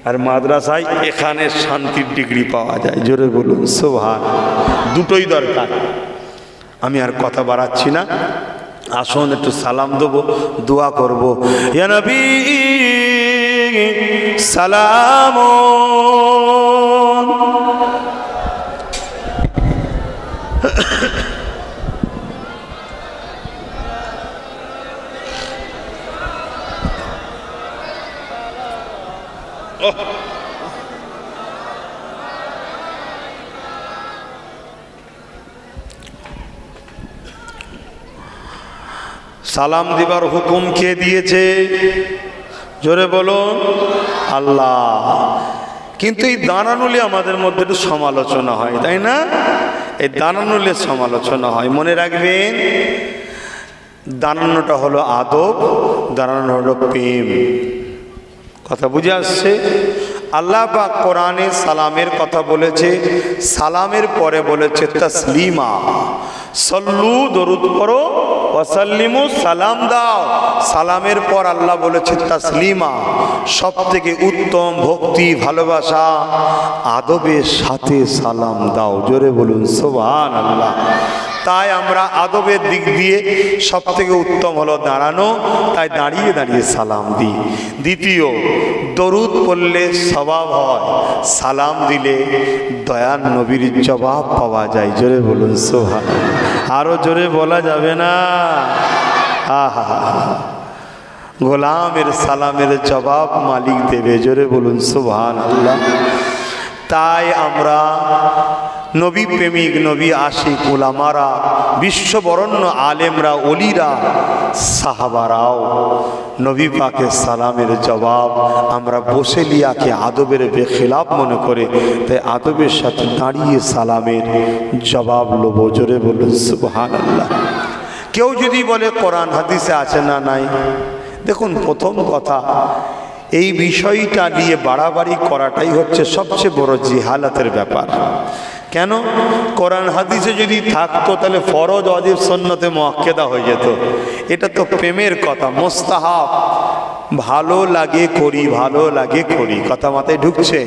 আর মাদ্রাসায় এখানে শান্তির ডিগ্রি পাওয়া যায়। জোরে বলুন সুবহান। দুটোই দরকার। আমি আর কথা বাড়াচ্ছি না, আসুন একটু সালাম দেবো, দোয়া করবো। ইয়া নবী সালাম। সালাম দিবার হুকুম কে দিয়েছে? জোরে বলুন আল্লাহ। কিন্তু এই দানানুলে আমাদের মধ্যে একটু সমালোচনা হয়, তাই না? এই দানানুলে সমালোচনা হয়। মনে রাখবেন, দানানোটা হলো আদব, দানানো হলো প্রেম। কথা বুঝে আসছে? আল্লাহ পাক কোরআনে সালামের কথা বলেছে, সালামের পরে বলেছে তাসলিমা, সল্লু দরুদ পড়ো, ওয়াসাল্লিমু সালাম দাও। সালামের পর আল্লাহ বলেছে তাসলিমা, সব থেকে উত্তম ভক্তি ভালোবাসা আদবের সাথে সালাম দাও। জোরে বলুন সুবহানাল্লাহ। তাই আমরা আদবের দিক দিয়ে সব থেকে উত্তম হলো দাঁড়ানো, তাই দাঁড়িয়ে দাঁড়িয়ে সালাম দিই। দ্বিতীয়, দরুদ পড়লে সওয়াব হয়, সালাম দিলে দয়ার নবীর জবাব পাওয়া যায়। জোরে বলুন সুবহানাল্লাহ। আরো জোরে বলা যাবে না? আহা, গোলামের সালামের জবাব মালিক দেবে। জোরে বলুন সুবহানাল্লাহ। তাই আমরা নবী প্রেমিক, নবী আশিক উলামারা, বিশ্ববরণ্য আলেমরা, ওলিরা, সাহাবারাও নবী পাকের সালামের জবাব আমরা বসে লিয়াকে আদবের বেখিলাফ মনে করে, তাই আদবের সাথে দাঁড়িয়ে সালামের জবাব লোব। জোরে বলুন সুবহানাল্লাহ। কেউ যদি বলে কোরআন হাদিসে আছে না নাই, দেখুন প্রথম কথা, এই বিষয়টা নিয়ে বাড়াবাড়ি করাটাই হচ্ছে সবচেয়ে বড় জিহালাতের ব্যাপার। কেন? কোরআন হাদিসে যদি থাকতো তাহলে ফরজ, ওয়াজিব, সুন্নতে মুআক্কাদা হয়ে যেত। এটা তো প্রেমের কথা, মুস্তাহাব, ভালো লাগে করি, ভালো লাগে করি, কথা মাথায় ঢুকছে?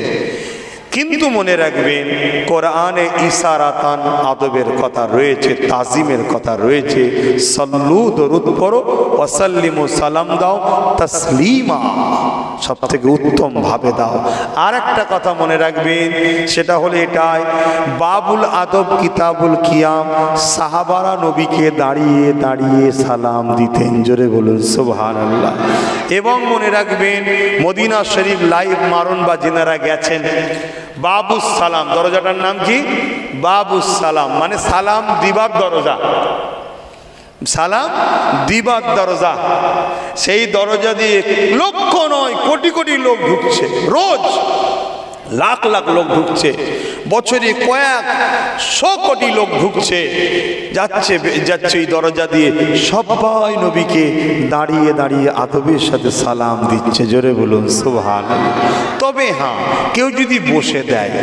কিন্তু মনে রাখবেন, কোরআনে ইশারাতান আদবের কথা রয়েছে, তাজিমের কথা রয়েছে। সল্লু দরুদ পড়ো, ওয়াসাল্লিমু সালাম দাও, তাসলিমা সব থেকে উত্তম ভাবে দাও। আর একটা কথা মনে রাখবেন, সেটা হলো এটাই, বাবুল আদব কিতাবুল কিয়াম, সাহাবারা নবীকে দাঁড়িয়ে দাঁড়িয়ে সালাম দিতেন। জোরে বলুন সুবহানাল্লাহ। এবং মনে রাখবেন, মদিনা শরীফ লাইভ মারুন বা যিনারা গেছেন, বাবুস সালাম, দরজাটার নাম কি? বাবুস সালাম, মানে সালাম দিবার দরজা। সালাম দিবার দরজা, সেই দরজা দিয়ে লক্ষ নয় কোটি কোটি লোক ঢুকছে, রোজ লাখ লাখ লোক ঢুকছে, বছরে কয়েকশো কোটি লোক ঢুকছে, যাচ্ছে যাচ্ছে এই দরজা দিয়ে, সবাই নবীকে দাঁড়িয়ে দাঁড়িয়ে আদবের সাথে সালাম দিচ্ছে। জোরে বলুন সুবহানাল্লাহ। তবে হ্যাঁ, কেউ যদি বসে দেয়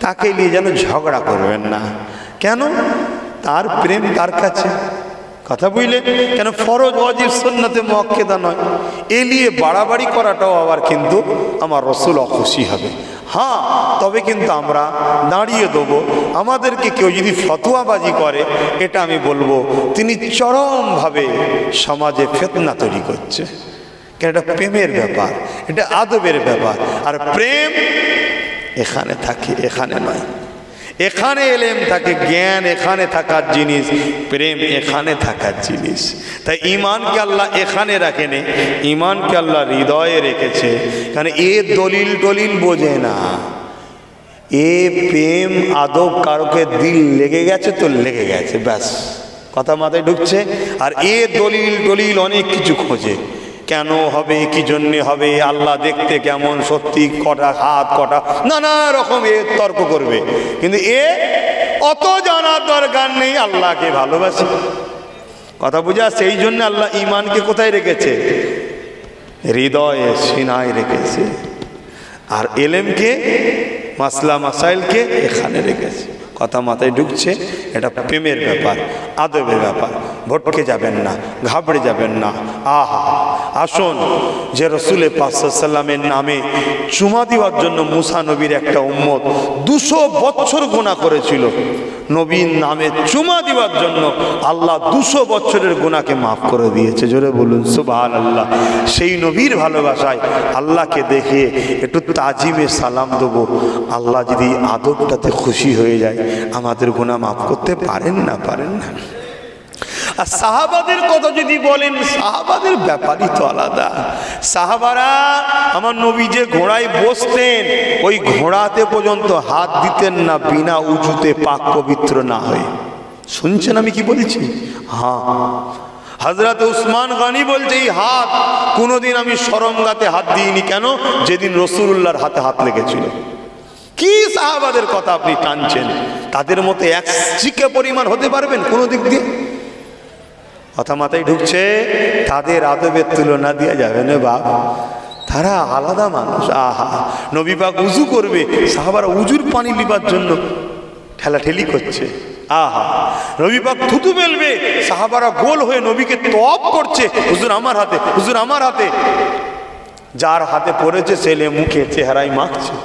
তাকে নিয়ে যেন ঝগড়া করবেন না। কেন? তার প্রেম তার কাছে, কথা বুঝলেন? কেন? ফরজ, ওয়াজিব, সুন্নতে মুআক্কাদা নয়। এ নিয়ে বাড়াবাড়ি করাটাও আবার কিন্তু আমার রাসূল অখুশি হবে। হ্যাঁ, তবে কিন্তু আমরা দাঁড়িয়ে দেবো। আমাদেরকে কেউ যদি ফতোয়াবাজি করে, এটা আমি বলবো তিনি চরমভাবে সমাজে ফিতনা তৈরি করছে। কেন? এটা প্রেমের ব্যাপার, এটা আদবের ব্যাপার। আর প্রেম এখানে থাকে, এখানে নয়। এখানে এলেম থাকে, জ্ঞান এখানে থাকার জিনিস, প্রেম এখানে থাকার জিনিস। তাই ঈমানকে আল্লাহ এখানে রাখেনি, ঈমানকে আল্লাহ হৃদয়ে রেখেছে। কারণ এ দলিল টলিল বোঝে না, এ প্রেম আদব কারোকে দিল লেগে গেছে তো লেগে গেছে, ব্যাস কথা মাথায় ঢুকছে। আর এ দলিল দলিল অনেক কিছু খোঁজে, কেন হবে, কি জন্যে হবে, আল্লাহ দেখতে কেমন, সত্যি কটা হাত, কটা নানা রকম এ তর্ক করবে। কিন্তু এ অত জানার দরকার নেই, আল্লাহকে ভালোবাসে, কথা বুঝা। সেই জন্য আল্লাহ ইমানকে কোথায় রেখেছে? হৃদয়ে, সিনায় রেখেছে। আর এলেমকে, মাসলা মাসাইলকে এখানে রেখেছে। কথা মাথায় ঢুকছে? এটা প্রেমের ব্যাপার, আদবের ব্যাপার। ভটকে যাবেন না, ঘাবড়ে যাবেন না। আহা, আসুন যে রসুল পাক সাল্লামের নামে চুমা দেওয়ার জন্য মুসা নবীর একটা উম্মত 200 বছর গুনাহ করেছিল। নবীর নামে চুমা দেওয়ার জন্য আল্লাহ 200 বছরের গুনাহকে মাফ করে দিয়েছে। জোরে বলুন সুবহানাল্লাহ। সেই নবীর ভালোবাসায় আল্লাহকে দেখে একটু তাজিমে সালাম দেবো, আল্লাহ যদি আদবটাতে খুশি হয়ে যায় আমাদের গুনাহ মাফ করতে পারেন না, পারেন না। আর সাহাবাদের কথা যদি বলেন, সাহাবাদের ব্যাপারই তো আলাদা। সাহাবারা আমার নবী যে ঘোড়ায় বসতেন, ওই ঘোড়াতে পর্যন্ত হাত দিতেন না বিনা উঁচুতে, পাক পবিত্র না হয়ে। শুনছেন আমি কি বলেছি? হ্যাঁ, হযরত উসমান গনি বলছে এই হাত কোনোদিন আমি শরমগাতে হাত দিইনি। কেন? যেদিন রাসূলুল্লাহর হাতে হাত লেগেছিল। কি সাহাবাদের কথা আপনি টানছেন? তাদের মতো এক চিকে পরিমাণ হতে পারবেন কোনো দিক দিয়ে? কথা মাথায় ঢুকছে? তাদের আদবের তুলনা দেওয়া যাবে না বাপ, তারা আলাদা মানুষ। আহা, নবী পাক উজু করবে, সাহাবারা উজুর পানি লিবার জন্য ঠেলাঠেলি করছে। আহা, নবী পাক থুতু ফেলবে, সাহাবারা গোল হয়ে নবীকে তওয়াব করছে, হুজুর আমার হাতে, হুজুর আমার হাতে। যার হাতে পড়েছে ছেলে মুখে চেহারায় মাখছে।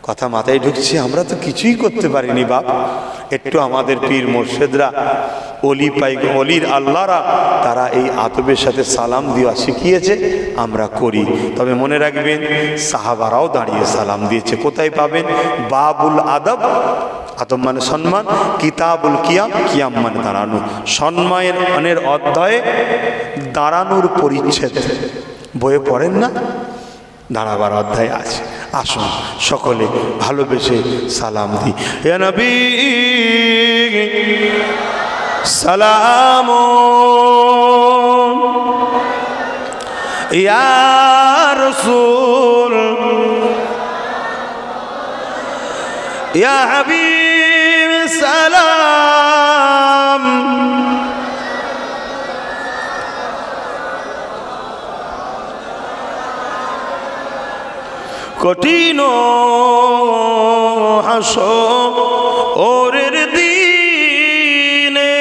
কথা মাথায় ঢুকছে? আমরা তো কিছুই করতে পারিনি বাপ। একটু আমাদের পীর মুর্শিদরা, অলি পাই, অলির আল্লাহরা, তারা এই আদবের সাথে সালাম দেওয়া শিখিয়েছে, আমরা করি। তবে মনে রাখবেন সাহাবারাও দাঁড়িয়ে সালাম দিয়েছে। কোথায় পাবেন? বাবুল আদব, আদব মানে সম্মান, কিতাবুল কিয়াম, কিয়াম মানে দাঁড়ানো, সম্মানের অধ্যায়ে দাঁড়ানোর পরিচ্ছেদ বইয়ে পড়েন না? দাঁড়াবার অধ্যায় আছে। আসুন সকলে ভালোবেসে সালাম দিই। ইয়া নবী সালাম, ইয়া রাসূল, ইয়া হাবিব সালাম। কঠিন হাসরের দিনে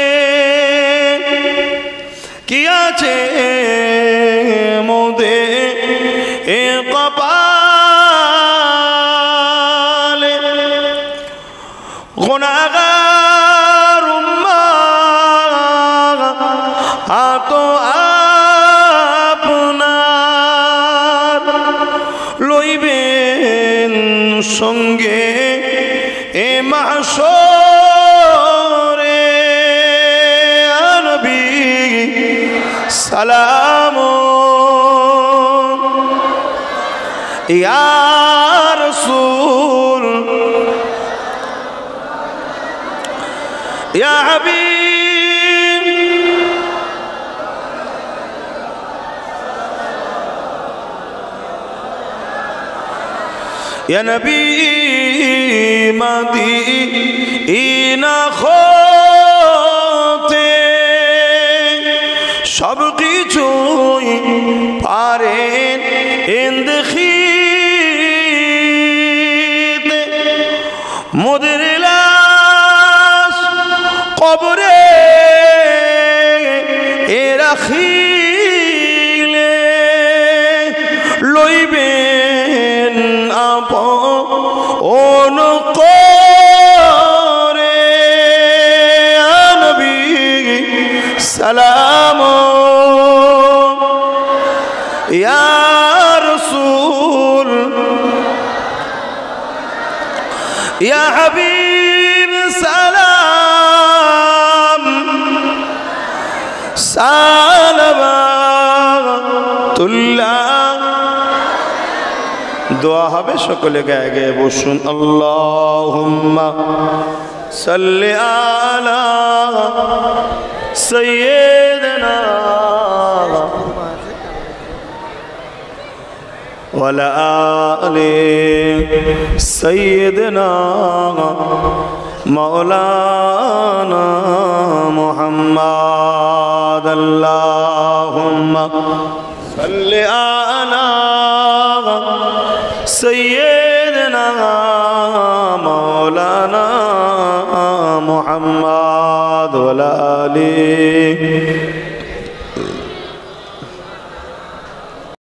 কি আছে মোদের এ কপালে, গুনাহগার উম্মাহ আতো আপনার লইবেন সঙ্গে এ মাহশরে। নবী সালাম, ইয়া রাসূল, ইয়া হাবিব, ইয়া নবী মদিনা হতে সব কিছুই পারেন ইন্দেখিতে, মোদের লাশ কবরে এ রাখিলে লইবেন আপন করে। নবী সালাম, ইয়া রাসূল, ইয়া হাবিব সালাম। সালাওয়াতুল্লাহ দোয়া হবে, সকলে গায়ে গায়ে বসুন। আল্লাহুম্মা সাল্লি আলা সাইয়্যিদিনা ওয়ালা আলি সাইয়্যিদিনা মাওলানা মুহাম্মদ। আল্লাহুম্মা সাল্লি আলা সাইয়্যিদিনা মাওলানা মুহাম্মদ ওয়ালা আলি